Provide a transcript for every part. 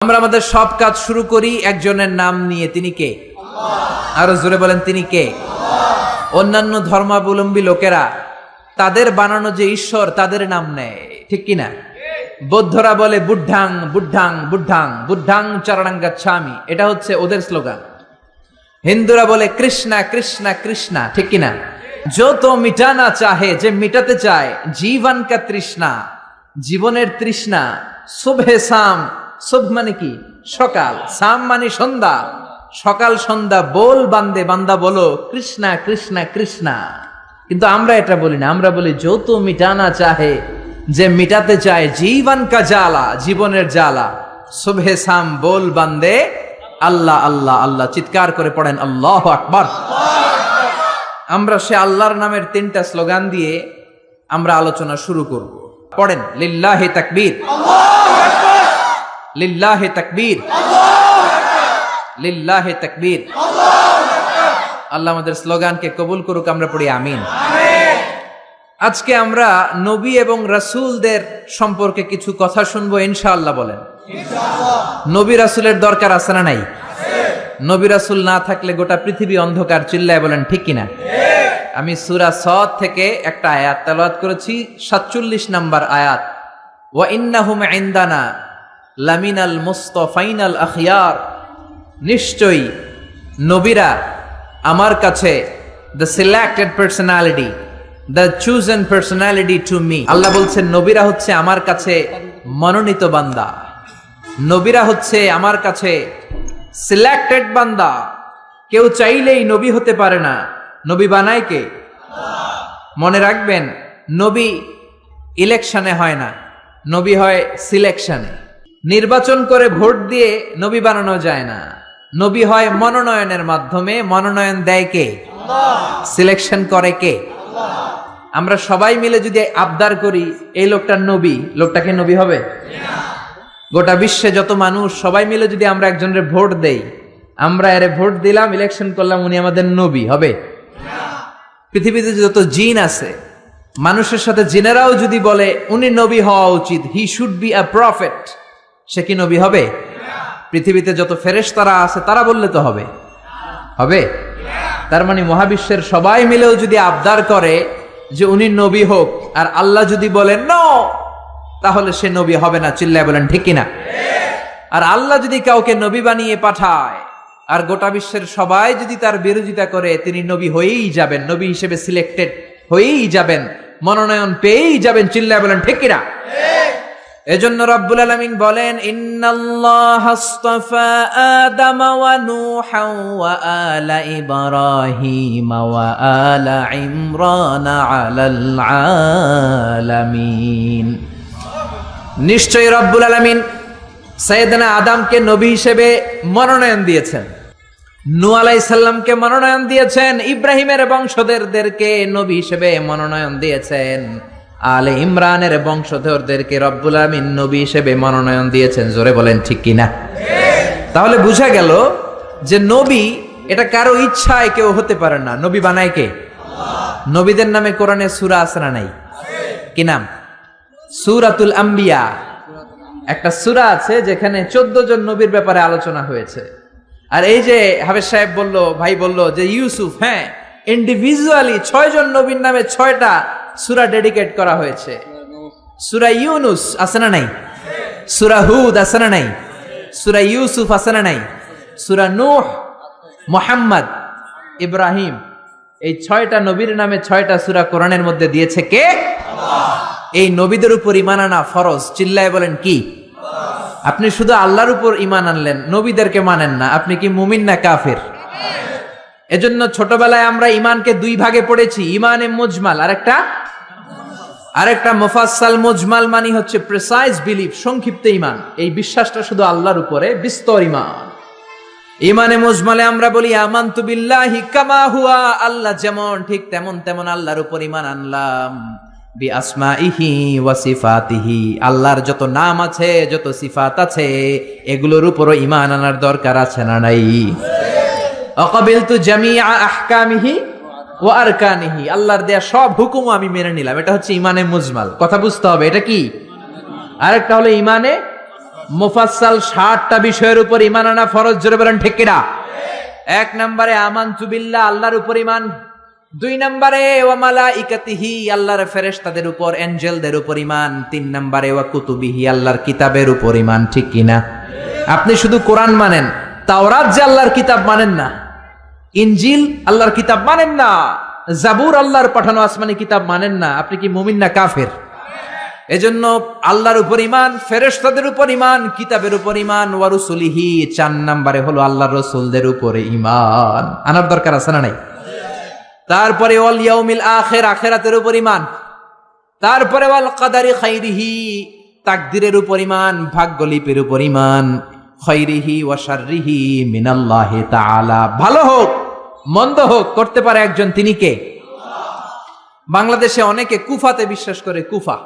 আমরা আমাদের সব কাজ শুরু করি একজনের নাম নিয়ে, তিনি কে? আরো জোরে বলেন, তিনি কে? অন্যান্য ধর্মাবলম্বী লোকেরা তাদের বানানো যে ঈশ্বর তাদের নাম নেয়, ঠিক কিনা? বৌদ্ধরা বলে বুদ্ধাং বুদ্ধাং বুদ্ধাং বুদ্ধাং চরণাং গচ্ছামি, এটা হচ্ছে ওদের স্লোগান। হিন্দুরা বলে কৃষ্ণা কৃষ্ণা কৃষ্ণা, ঠিক কিনা? যত মিটানা চাহে, যে মিটাতে চায় জীবন কা তৃষ্ণা, জীবনের তৃষ্ণা। সুবহে শাম, সুব মানে কি? সকাল, শাম মানে সন্ধ্যা, সকাল সন্ধ্যা বল বান্দে, বান্দা বলো কৃষ্ণা কৃষ্ণা কৃষ্ণা। কিন্তু আমরা এটা বলি না, আমরা বলি যত মিটানা চাহে, যে মিটাতে চায় জীবন কা জ্বালা, জীবনের জ্বালা। সুবহে শাম বল বান্দে আল্লাহ আল্লাহ আল্লাহ, চিৎকার করে পড়েন আল্লাহু আকবার। আমরা সে আল্লাহর নামের তিনটা স্লোগান দিয়ে আমরা আলোচনা শুরু করব। পড়েন লিল্লাহি তাকবীর, লিল্লাহি তাকবীর, লিল্লাহি তাকবীর। আল্লাহ আমাদের স্লোগানকে কবুল করুক, আমরা পড়ি আমিন। আজকে আমরা নবী এবং রাসূলদের সম্পর্কে কিছু কথা শুনবো ইনশাআল্লাহ। বলেন নবী রাসূলের দরকার আছে না নাই? নবী রাসূল না থাকলে গোটা পৃথিবী অন্ধকার। চিল্লায় বলেন ঠিক কিনা? আমি সূরা সদ থেকে একটা আয়াত তেলাওয়াত করেছি, 47 নম্বর আয়াত। ওয়া ইন্নাহুম ইনদানা লামিনাল মুস্তাফাইনাল আখিয়ার, নিশ্চয়ই নবীরা আমার কাছে the selected personality, the chosen personality to me. Allah বলছেন নবীরা হচ্ছে আমার কাছে মনোনীত বান্দা, নবীরা হচ্ছে আমার কাছে সিলেক্টেড বান্দা। কেউ চাইলেই নবী হতে পারে না, নবী বানায় কে? মনে রাখবেন, নবী ইলেকশনে হয় না, নবী হয় সিলেকশনে। নির্বাচন করে ভোট দিয়ে নবী বানানো যায় না, নবী হয় মনোনয়নের মাধ্যমে। মনোনয়ন দেয় কে? সিলেকশন করে কে? আমরা সবাই মিলে যদি আবদার করি এই লোকটা নবী, লোকটাকে নবী হবে? গোটা বিশ্বে যত মানুষ সবাই মিলে যদি আমরা একজনের ভোট দেই, আমরা এর ভোট দিলাম, ইলেকশন করলাম, উনি আমাদের নবী হবে? পৃথিবীতে যত জিন আছে, মানুষের সাথে জিনেরাও যদি বলে উনি নবী হওয়া উচিত, he should be a prophet, সে কি নবী হবে? পৃথিবীতে যত ফেরেশতারা আছে তারা বললে তো হবে? হবে? তার মানে মহাবিশ্বের সবাই মিলেও যদি আবদার করে যে উনি নবী হোক, আর আল্লাহ যদি বলেন নো, তাহলে সে নবী হবে না। চিল্লায় বলেন ঠিক কিনা? আর আল্লাহ যদি কাউকে নবী বানিয়ে পাঠায় আর গোটা বিশ্বের সবাই যদি তার বিরোধিতা করে, তিনি নবী হয়েই যাবেন, নবী হিসেবে সিলেক্টেড হয়েই যাবেন, মনোনয়ন পেয়েই যাবেন। চিল্লায় বলেন ঠিক কিনা? এজন্য রব্বুল আলামিন বলেন ইন্নাল্লাহা আস্তাফা আদম ওয়া নূহা ওয়া আলা ইব্রাহিম ওয়া আলা ইমরান আলাল আলামিন। নিশ্চয়ই রব্বুল আলামিন সাইয়েদনা আদমকে নবী হিসেবে মনোনয়ন দিয়েছেন, নূহ আলাইহিস সালামকে মনোনয়ন দিয়েছেন, ইব্রাহিমের বংশধরদেরকে নবী হিসেবে মনোনয়ন দিয়েছেন, আলে ইমরানের বংশধরদেরকে রব্বুল আলামিন নবী হিসেবে মনোনয়ন দিয়েছেন। জোরে বলেন ঠিক কিনা? তাহলে বোঝা গেল যে নবী এটা কারো ইচ্ছায় কেউ হতে পারে না, নবী বানায় কে? নবীদের নামে কোরআনে সূরা আছে না নাই? কি নাম? সূরাতুল আম্বিয়া। একটা সূরা আছে যেখানে 14 জন নবীর ব্যাপারে আলোচনা হয়েছে। আর এই যে হাফেজ সাহেব বলল, ভাই বলল যে ইউসুফ, হ্যাঁ, ইন্ডিভিজুয়ালি 6 জন নবীর নামে 6টা সূরা ডেডিকেট করা হয়েছে। সূরা ইউনুস আছে না নাই? সূরা হুদ আছে না নাই? সূরা ইউসুফ আছে না নাই? সূরা নূহ, মুহাম্মদ, ইব্রাহিম, এই 6টা নবীর নামে 6টা সূরা কোরআনের মধ্যে দিয়েছে কে? এই নবীদের উপর ঈমান আনা ফরজ। চিল্লায় বলেন কি? আপনি শুধু আল্লাহর উপর ঈমান আনলেন, নবীদেরকে মানেন না, আপনি কি মুমিন না কাফির? এজন্য ছোটবেলায় আমরা ঈমানকে 2 ভাগে পড়েছি, ঈমানে মুজমাল আরেকটা মুফাসসাল। মুজমাল মানে হচ্ছে প্রিসাইজ বিলিফ, সংক্ষিপ্ত ঈমান, এই বিশ্বাসটা শুধু আল্লাহর উপরে, বিস্তর ঈমান। ঈমানে মুজমালে আমরা বলি আমানতু বিল্লাহি কামা হুয়া, আল্লাহ যেমন ঠিক তেমন তেমন আল্লাহর উপর ঈমান আনলাম। বি আসমাইহি ওয়া সিফাতিহি, আল্লাহর যত নাম আছে, যত সিফাত আছে, এগুলোর উপরও ঈমান আনার দরকার আছে না নাই? আকাবিলতু জামিআ আহকামিহি ওয়া আরকানিহি, আল্লাহর দেয়া সব হুকুম আমি মেনে নিলাম, এটা হচ্ছে ঈমানে মুজমাল। কথা বুঝতে হবে এটা কি। আরেকটা হলো ঈমানে মুফাসসাল 60টা বিষয়ের উপর ঈমান আনা ফরজ, জোরে বলেন ঠিক কিনা? 1 নম্বরে আমানতু বিল্লাহ, আল্লাহর উপর ঈমান। 2 নম্বরে ওয়া মালাইকাতিহি, আল্লাহর ফেরেশতাদের উপর, এঞ্জেলদের উপর ঈমান। 3 নম্বরে ওয়া কুতুবিহি, আল্লাহর কিতাবের উপর ঈমান, ঠিক কিনা? আপনি শুধু কোরআন মানেন, তাওরাত যে আল্লাহর কিতাব মানেন না, ইনজিল আল্লাহর কিতাব মানেন না, জাবুর আল্লাহর পাঠানো আসমানি কিতাব মানেন না, আপনি কি মুমিন না কাফের? এজন্য আল্লাহর উপর ঈমান, ফেরেশতাদের উপর ঈমান, কিতাবের উপর ঈমান, ওয়া রুসুলিহি। 4 নম্বরে হলো আল্লাহর রাসূলদের উপরে ঈমান আনার দরকার আছে না নাই? তারপরে ওয়াল ইয়াউমিল আখির, আখিরাতের উপর ঈমান। তারপরে ওয়াল কদারি খাইরিহি, তাকদীরের উপর ঈমান, ভাগ্যলিপির উপর ঈমান। খাইরিহি ওয়া শাররিহি মিনাল্লাহি তাআলা, ভালো হোক মন্দ হোক করতে পারে একজন, তিনি কে? বাংলাদেশে অনেকে কুফাতে বিশ্বাস করে। কুফা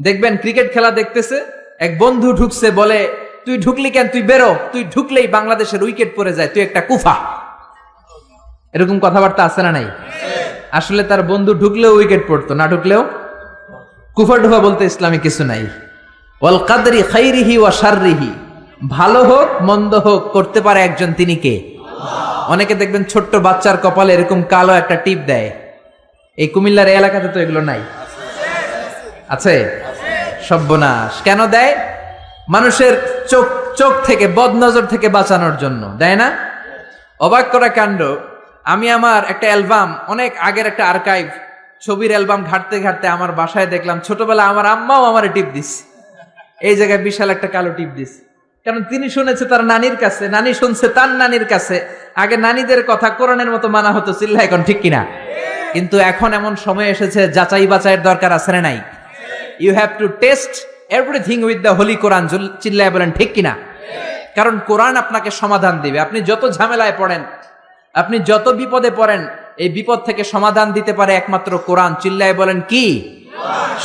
দেখবেন ক্রিকেট খেলা দেখতেছে, এক বন্ধু ঢুকছে, বলে তুই ঢুকলি কেন, তুই বেরো, তুই ঢুকলেই বাংলাদেশের উইকেট পড়ে যায়, তুই একটা কুফা। এরকম কথাবার্তা আছে না নাই? আসলে তার বন্ধু ঢুকলেও উইকেট পড়তো, না ঢুকলেও কুফা ঢুফা বলতে ইসলামে কিছু নাই। ওয়াল কদরি খাইরিহি ওয়া শাররিহি, ভালো হোক মন্দ হোক করতে পারে একজন, তিনি কে? অনেকে দেখবেন ছোট্ট বাচ্চার কপালে এরকম কালো একটা টিপ দেয়। এই কুমিল্লার এলাকাতে তো এগুলো নাই, আছে? সর্বনাশ। কেন দেয়? মানুষের চোখ থেকে, বদনজর থেকে বাঁচানোর জন্য দেয় না? অবাক করা কাণ্ড, আমি আমার একটা অ্যালবাম, অনেক আগের একটা আর্কাইভ ছবির অ্যালবাম ঘাটতে ঘাটতে আমার বাসায় দেখলাম ছোটবেলা আমার আম্মাও আমার টিপ দিস, এই জায়গায় বিশাল একটা কালো টিপ দিস। কারণ তিনি শুনেছে তার নানির কাছে, নানি শুনছে তার নানির কাছে। আগে নানিদের কথা কোরআনের মতো মানা হতো, চিল্লা এখন ঠিক কিনা? কিন্তু এখন এমন সময় এসেছে যাচাই বাছাইয়ের দরকার আছে না নাই? You have to test everything with the holy Quran, চিল্লায় বলেন ঠিক কিনা? কারণ কোরআন আপনাকে সমাধান দিবে। আপনি যত ঝামেলায় পড়েন, আপনি যত বিপদে পড়েন, এই বিপদ থেকে সমাধান দিতে পারে একমাত্র কোরআন, চিল্লায় বলেন কি?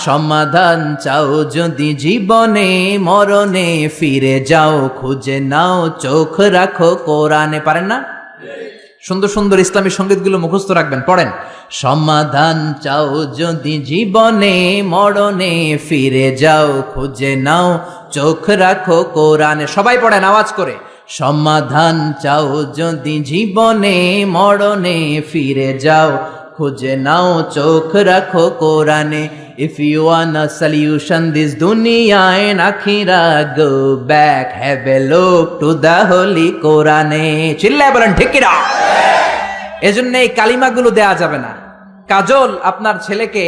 সমাধান চাও যদি জীবনে, মরণে ফিরে যাও, খুঁজে নাও, চোখ রাখো কোরআনে। পারেন না? সুন্দর সুন্দর ইসলামী সঙ্গীতগুলো মুখস্থ রাখবেন, পড়েন। সমাধান চাও যদি জীবনে, মরণে ফিরে যাও, খুঁজে নাও, চোখ রাখো কোরআনে। সবাই পড়েন আওয়াজ করে। সমাধান চাও যদি জীবনে, মরণে ফিরে যাও, খুঁজে নাও, চোখ রাখো কোরআনে। If you want a solution this dunya and akhirah, go back, have a look to the holy Quran. চিল্লায় বলেন ঠিক কিনা? এজন্য এই কালিমাগুলো দেয়া যাবে না। কাজল আপনার ছেলেকে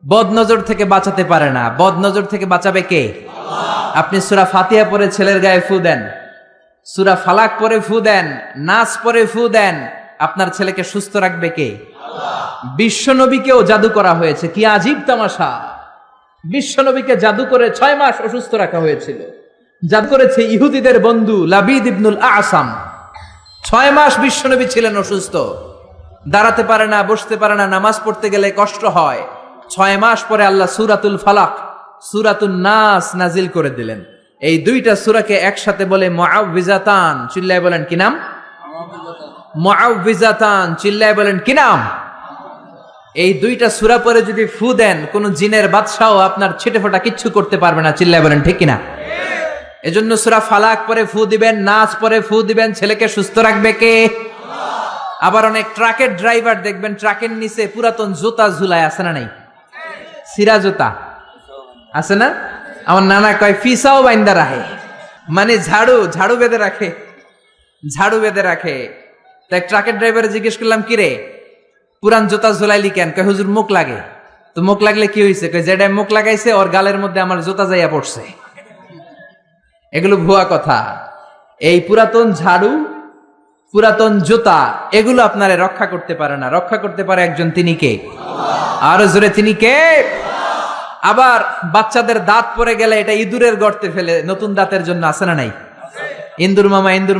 বদনজর থেকে বাঁচাতে পারে না, বদনজর থেকে বাঁচাবে কে? আপনি সূরা ফাতিহা পড়ে ছেলের গায়ে ফু দেন, সূরা ফালাক পড়ে ফু দেন, নাস পড়ে ফু দেন, আপনার ছেলেকে সুস্থ রাখবে কে? বিশ্বনবীকেও জাদু করা হয়েছে, কি আজীব তামাশা! বিশ্বনবীকে জাদু করে 6 মাস অসুস্থ রাখা হয়েছিল। জাদু করেছে ইহুদিদের বন্ধু লাবিদ ইবনুল আসাম। 6 মাস বিশ্বনবী ছিলেন অসুস্থ, দাঁড়াতে পারে না, বসতে পারে না, নামাজ পড়তে গেলে কষ্ট হয়। 6 মাস পরে আল্লাহ সূরাতুল ফালাক, সূরাতুন নাস নাজিল করে দিলেন। এই দুইটা সূরাকে একসাথে বলে মুআউযিজাতান, চিল্লায় বলেন কি নাম? মুআউযিজাতান, চিল্লায় বলেন কি নাম? এই দুইটা সূরা পরে যদি ফু দেন, কোন জিনের বাদশাও আপনার ছিটে ফোটা কিচ্ছু করতে পারবে না, চিল্লায় বলেন ঠিক কিনা? এজন্য সূরা ফালাক পরে ফু দিবেন, নাস পরে ফু দিবেন, ছেলেকে সুস্থ রাখবে কে? আবার অনেক ট্রাকের ড্রাইভার দেখবেন ট্রাকের নিচে পুরাতন জুতা ঝুলায়, আছে না নাই? সিরা জুতা আছে না? আমার নানা কয় ফিসাও বাইন্দা রাখে, মানে ঝাড়ু বেঁধে রাখে, ঝাড়ু বেঁধে রাখে। তাই ট্রাকের ড্রাইভারে জিজ্ঞেস করলাম, কি রে পুরান জুতা ঝুলাইলি কেন? কয় হুজুর মুখ লাগে। তো মুখ লাগলে কি হয়েছে? কয় যেটা মুখ লাগাইছে ওর গালের মধ্যে আমার জুতা যাইয়া পড়ছে। এগুলো ভুয়া কথা। এই পুরাতন ঝাড়ু, পুরাতন জুতা, এগুলো আপনারে রক্ষা করতে পারে না, রক্ষা করতে পারে একজন, তিনি কে? আরো জোরে, তিনি কে? আবার বাচ্চাদের দাঁত পড়ে গেলে এটা ইঁদুরের গর্তে ফেলে নতুন দাঁতের জন্য, আছে না নাই? ইন্দুর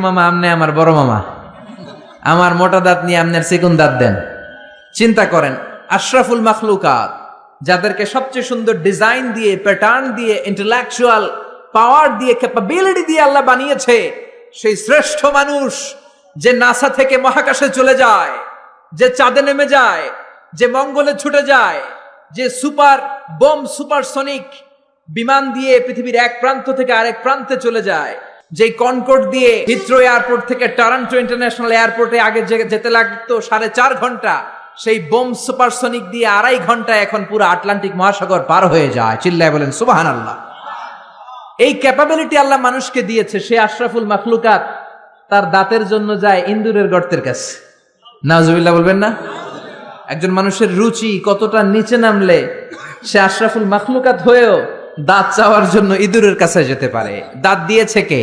মামা আমনে আমার বড় মামা, আমার মোটা দাঁত নিয়ে আপনার চিকুন দাঁত দেন। চিন্তা করেন, আশরাফুল মাখলুকাত, যাদেরকে সবচেয়ে সুন্দর ডিজাইন দিয়ে, প্যাটার্ন দিয়ে, ইন্টেলেকচুয়াল পাওয়ার দিয়ে, ক্যাপাবিলিটি দিয়ে আল্লাহ বানিয়েছে, সেই শ্রেষ্ঠ মানুষ যে নাসা থেকে মহাকাশে চলে যায়, যে চাঁদে নেমে যায়, যে মঙ্গলে ছুটে যায়, যে সুপার বোম, সুপারসনিক বিমান দিয়ে পৃথিবীর এক প্রান্ত থেকে আরেক প্রান্তে চলে যায়, যে কনকর্ড দিয়ে হিথ্রো এয়ারপোর্ট থেকে টরন্টো ইন্টারন্যাশনাল এয়ারপোর্টে আগে যেতে লাগতো 4.5 ঘন্টা, সেই বোম সুপারসনিক দিয়ে 2.5 ঘন্টায় এখন পুরো আটলান্টিক মহাসাগর পার হয়ে যায়। চিল্লায় বলেন সুবহানাল্লাহ। এই ক্যাপাবিলিটি আল্লাহ মানুষকে দিয়েছে। সে আশরাফুল মাখলুকাত তার দাঁতের জন্য যায় ইন্দুরের গর্তের কাছে। নাউজুবিল্লাহ বলবেন না? একজন মানুষের রুচি কতটা নিচে নামলে সে আশরাফুল মাখলুকাত হয়েও দাঁত চাওয়ার জন্য ইঁদুরের কাছে যেতে পারে। দাঁত দিয়েছে কে?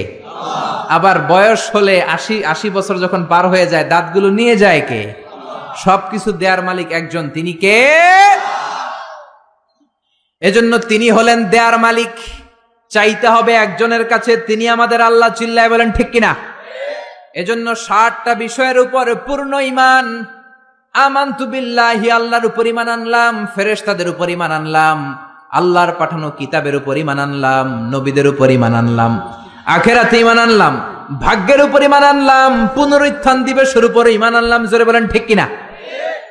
আবার বয়স হলে 80 বছর যখন পার হয়ে যায় দাঁতগুলো নিয়ে যায় কে? সবকিছু দেয়ার মালিক একজন, তিনি কে? এজন্য তিনি হলেন দেয়ার মালিক। চাইতে হবে একজনের কাছে, তিনি আমাদের আল্লাহ। চিল্লায় বলেন ঠিক কিনা? এজন্য 60টা বিষয়ের উপর পূর্ণ ঈমান। আমানতু বিল্লাহি, আল্লাহর উপর ঈমান আনলাম, ফেরেশতাদের উপর ঈমান আনলাম, আল্লাহর পাঠানো কিতাবের উপর ঈমান আনলাম, নবীদের উপর ঈমান আনলাম, আখিরাতে ঈমান আনলাম, ভাগ্যের উপর ঈমান আনলাম, পুনরুত্থান দিবসের উপর ঈমান আনলাম। জোরে বলেন ঠিক কিনা?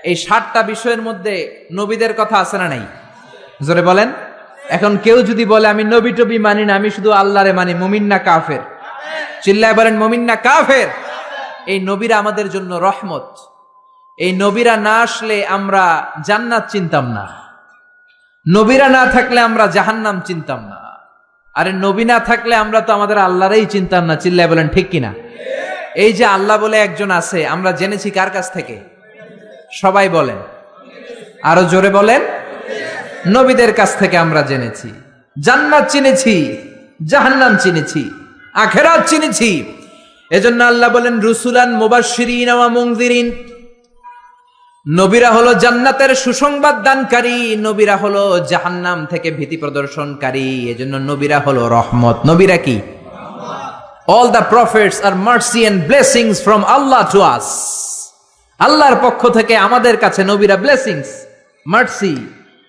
এই 60টা বিষয়ের মধ্যে নবীদের কথা আছে না নাই? জোরে বলেন। এখন কেউ যদি বলে আমি নবী টবি মানি না, আমি শুধু আল্লাহরে মানি, মুমিন না কাফের? চিল্লায় বলেন মুমিন না কাফের? এই নবীরা আমাদের জন্য রহমত। এই নবীরা না আসলে আমরা জান্নাত চিনতাম না, নবীরা না থাকলে আমরা জাহান্নাম চিনতাম না। আরে নবী না থাকলে আমরা তো আমাদের আল্লাহরই চিনতাম না। চিল্লায় বলেন ঠিক কিনা? এই যে আল্লাহ বলে একজন আছে, আমরা জেনেছি কার কাছ থেকে? সবাই বলেন, আরো জোরে বলেন। নবীদের কাছ থেকে আমরা জেনেছি। জান্নাত চিনেছি, জাহান্নাম চিনেছি, আখিরাত চিনেছি। এজন্য আল্লাহ বলেন রুসুলান মুবাশশিরিন ওয়া মুনযিরিন। নবীরা হলো জান্নাতের সুসংবাদ দানকারী, নবীরা হলো জাহান্নাম থেকে ভীতি প্রদর্শনকারী। এজন্য নবীরা হলো রহমত। নবীরা কি? All the prophets are mercy and blessings from Allah to us. আল্লাহর পক্ষ থেকে আমাদের কাছে নবীরা ব্লেসিংস, মার্সি।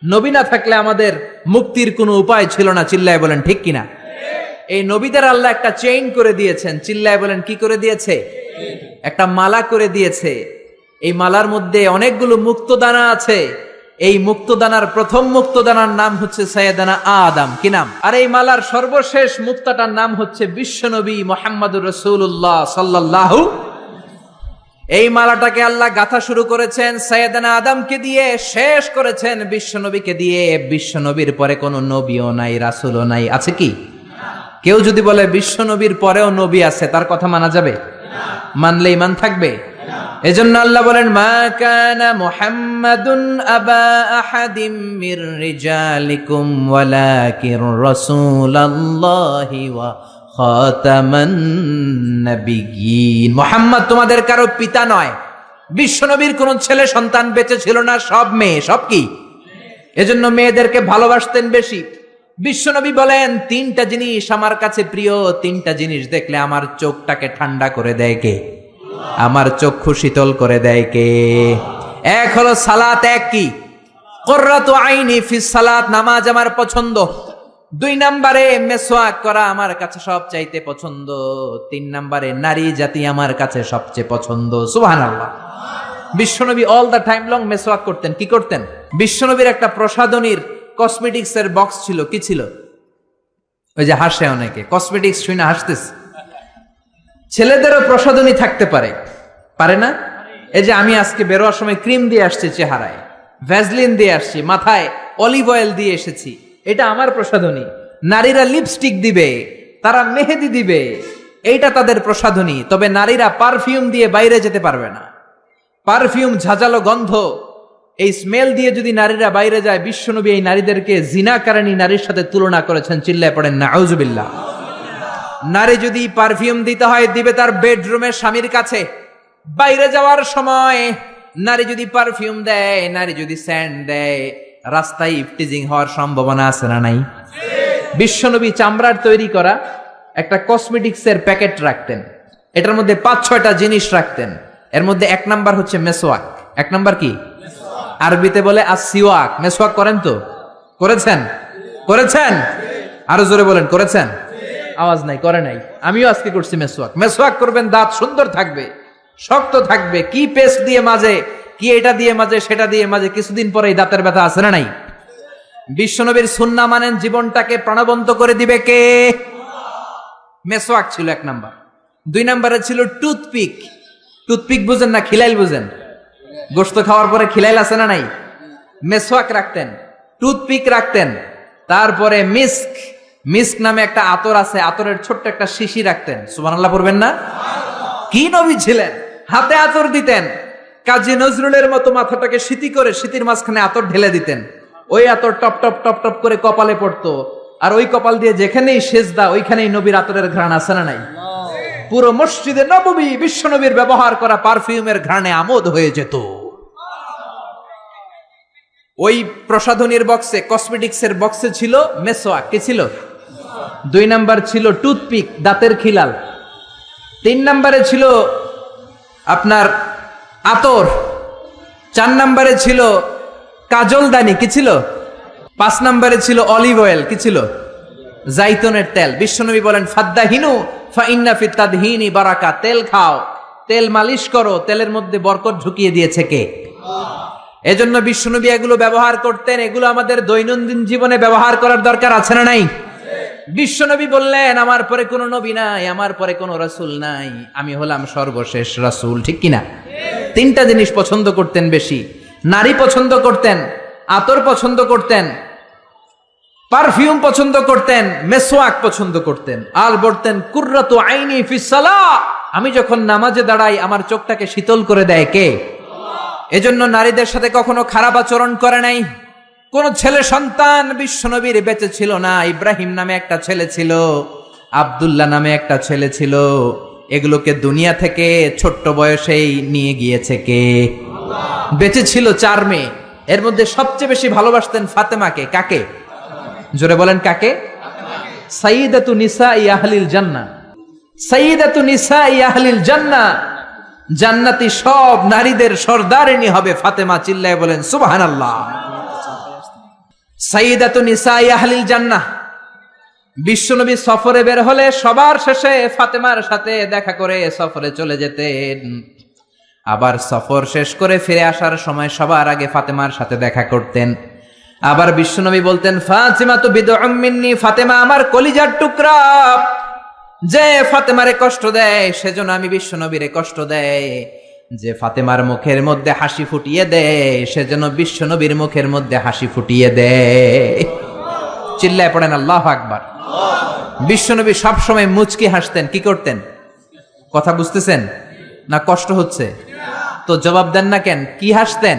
নবী না থাকলে আমাদের মুক্তির কোনো উপায় ছিল না। চিল্লায় বলেন ঠিক কিনা? এই নবীদের আল্লাহ একটা চেইন করে দিয়েছেন। চিল্লায় বলেন কি করে দিয়েছে? একটা মালা করে দিয়েছে। এই মালার মধ্যে অনেকগুলো মুক্তদানা আছে। এই মুক্তদানার প্রথম মুক্তদানার নাম হচ্ছে সাইয়েদানা আদম। কি নাম? আর এই মালার সর্বশেষ মুক্তাটার নাম হচ্ছে বিশ্বনবী মুহাম্মদুর রাসূলুল্লাহ সাল্লাল্লাহু। এই মালাটাকে আল্লাহ গাঁথা শুরু করেছেন সাইয়েদানা আদমকে দিয়ে, শেষ করেছেন বিশ্বনবীকে দিয়ে। বিশ্বনবীর পরে কোনো নবীও নাই, রাসূলও নাই। আছে কি? কেউ যদি বলে বিশ্বনবীর পরেও নবী আছে, তার কথা মানা যাবে? মানলে ঈমান থাকবে? এজন্য আল্লাহ বলেন মা কানা মুহাম্মাদুন আবা আহাদিম মির রিজালিকুম ওয়ালাকিন রাসূলুল্লাহি ওয়া খাতামান নাবিয়্যিন। মুহাম্মদ তোমাদের কারো পিতা নয়। বিশ্বনবীর কোন ছেলে সন্তান বেঁচে ছিল না, সব মেয়ে। সব কি? এজন্য মেয়েদেরকে ভালোবাসতেন বেশি। বিশ্বনবী বলেন 3টা জিনিস আমার কাছে প্রিয়, 3টা জিনিস দেখলে আমার চোখটাকে ঠান্ডা করে দেয় কে? আমার চক্ষু শীতল করে দেয় কে? এক হলো সালাত, এক কি? কুররাতু আইনি ফিস সালাত, নামাজ আমার পছন্দ। 2 নম্বরে মেসওয়াক করা আমার কাছে সবচাইতে পছন্দ। 3 নম্বরে নারী জাতি আমার কাছে সবচেয়ে পছন্দ। সুবহানাল্লাহ। বিশ্বনবী অল দা টাইম লং মেসওয়াক করতেন। কি করতেন? বিশ্বনবীর একটা প্রসাধনীর কসমেটিক্স এর বক্স ছিল। কি ছিল? ওই যে হাসে অনেকে, কসমেটিক্স শুনে হাসতেছে। ছেলেদেরও প্রসাধনী থাকতে পারে, পারে না? এই যে আমি আজকে বেরোয়ার সময় ক্রিম দিয়ে আসছি চেহারায়, ভ্যাসলিন দিয়ে আসছি, মাথায় অলিভ অয়েল দিয়ে এসেছি, এটা আমার প্রসাধনী। নারীরা লিপস্টিক দিবে, তারা মেহেদি দিবে, এইটা তাদের প্রসাধনী। তবে নারীরা পারফিউম দিয়ে বাইরে যেতে পারবে না। পারফিউম, ঝাঁঝালো গন্ধ, এই স্মেল দিয়ে যদি নারীরা বাইরে যায়, বিশ্বনবী এই নারীদেরকে জিনাকারিনী নারীর সাথে তুলনা করেছেন। চিল্লায় পড়েন নাউজুবিল্লাহ। নারী যদি পারফিউম দিতে হয়, দিবে তার বেডরুমে স্বামীর কাছে। বাইরে যাওয়ার সময় নারী যদি পারফিউম দেয়, নারী যদি সেন্ট দেয়, রাস্তায় ইফটিজিং হওয়ার সম্ভাবনা আছে না নাই? বিশ্বনবী চামড়ার তৈরি করা একটা কসমেটিক্সের প্যাকেট রাখতেন। এটার মধ্যে 5-6টা জিনিস রাখতেন। এর মধ্যে 1 নাম্বার হচ্ছে মেসওয়াক। 1 নাম্বার কি? আরবিতে বলে আসিওয়াক। মেসওয়াক করেন তো? করেছেন? করেছেন? আরো জোরে বলেন করেছেন? আওয়াজ নাই, করে নাই। আমিও আজকে করছি মেসওয়াক। মেসওয়াক করবেন, দাঁত সুন্দর থাকবে, শক্ত থাকবে। কি পেস্ট দিয়ে মাঝে, কি এটা দিয়ে মাঝে, সেটা দিয়ে মাঝে, কিছুদিন পরে এই দাঁতের ব্যথা আছে না নাই? বিশ্বনবীর সুন্নাহ মানেন, জীবনটাকে প্রাণবন্ত করে দিবে কে? মেসওয়াক ছিল 1 নাম্বার। 2 নাম্বারে ছিল টুথপিক। টুথপিক বুঝেন না খিলাইল বুঝেন? গোশত খাওয়ার পরে খিলাইল আছে না নাই? মেসওয়াক রাখতেন, টুথপিক রাখতেন। তারপরে মিস্ক, মিস্ক নামে একটা আতর আছে, আতরের ছোট্ট একটা শিশি রাখতেন। সুবহানাল্লাহ পড়বেন না? কি নবী ছিলেন! হাতে আতর দিতেন, কাজী নজরুলের মতো মাথাটাকে সিতি করে সিতির মাঝখানে আতর ঢেলে দিতেন। ওই আতর টপ টপ টপ টপ করে কপালে পড়তো, আর ওই কপাল দিয়ে যেখানেই সেজদা ওইখানেই নবীর আতরের ঘ্রাণ আছে না নাই? পুরো মসজিদে নববী বিশ্ব নবীর ব্যবহার করা পারফিউমের ঘ্রাণে আমোদ হয়ে যেত। ওই প্রসাধনীর বক্সে, কসমেটিক্সের বক্সে ছিল মেসওয়াক। কি ছিল? 2 নাম্বার ছিল টুথপিক, দাঁতের খিলাল। 3 নাম্বারে ছিল আপনার আতর। 4 নাম্বারে ছিল কাজলদানি। কি ছিল? 5 নাম্বারে ছিল অলিভ অয়েল। কি ছিল? জাইতুনের তেল। বিশ্বনবী বলেন, ফাদ্দাহিনু ফা ইন্না ফিত তাদহিনি বারাকা। তেল খাও, তেল মালিশ করো, তেলের মধ্যে বরকত ঢুকিয়ে দিয়েছে কে? এজন্য বিশ্বনবী এগুলো ব্যবহার করতেন। এগুলো আমাদের দৈনন্দিন জীবনে ব্যবহার করার দরকার আছে না নাই? বিশ্বনবী বললেন, আমার পরে কোনো নবী নাই, আমার পরে কোনো রাসূল নাই, আমি হলাম সর্বশেষ রাসূল। ঠিক কিনা? 3টা জিনিস পছন্দ করতেন বেশি। নারী পছন্দ করতেন, আতর পছন্দ করতেন, পারফিউম পছন্দ করতেন, মেসওয়াক পছন্দ করতেন। আর বলতেন, কুররাতু আইনি ফিস সালাহ, আমি যখন নামাজে দাঁড়াই আমার চোখটাকে শীতল করে দেয় কে? এজন্য নারীদের সাথে কখনো খারাপ আচরণ করে নাই। কোন ছেলে সন্তান বিশ্বনবীর বেঁচে ছিল না। ইব্রাহিম নামে একটা ছেলে ছিল, আব্দুল্লাহ নামে একটা ছেলে ছিল। এগুলোকে দুনিয়া থেকে ছোট্ট বয়সেই নিয়ে গিয়েছে কে? বেঁচে ছিল 4 মেয়ে, এর মধ্যে সবচেয়ে বেশি ভালোবাসতেন ফাতেমাকে। কাকে? জোরে বলেন কাকে? সাইয়্যিদাতু নিসাই আহলিল জান্নাহ। সাইয়্যিদাতু নিসাই আহলিল জান্নাহ, জান্নাতি সব নারীদের সর্দারিনী হবে ফাতেমা। চিল্লায় বলেন সুবহানাল্লাহ। সাইয়্যিদাতু নিসাই আহলিল জান্নাহ। বিশ্বনবী সফরে বের হলে সবার শেষে ফাতেমার সাথে দেখা করে সফরে চলে যেতেন। আবার সফর শেষ করে ফিরে আসার সময় সবার আগে ফাতেমার সাথে দেখা করতেন। আবার বিশ্বনবী বলতেন, ফাতিমাতু বিদউম মিন্নি, ফাতেমা আমার কলিজার টুকরা। যে ফাতেমারে কষ্ট দেয় সেজন্য আমি বিশ্বনবীরে কষ্ট দেয়। যে ফাতেমার মুখের মধ্যে হাসি ফুটিয়ে দেয় সেজন্য বিশ্বনবীর মুখের মধ্যে হাসি ফুটিয়ে দেয়। চিল্লায় পড়েন আল্লাহু আকবার। বিশ্বনবী সবসময় মুচকি হাসতেন। কি করতেন? কথা বুঝতেছেন না? কষ্ট হচ্ছে তো জবাব দেন না কেন? কি হাসতেন?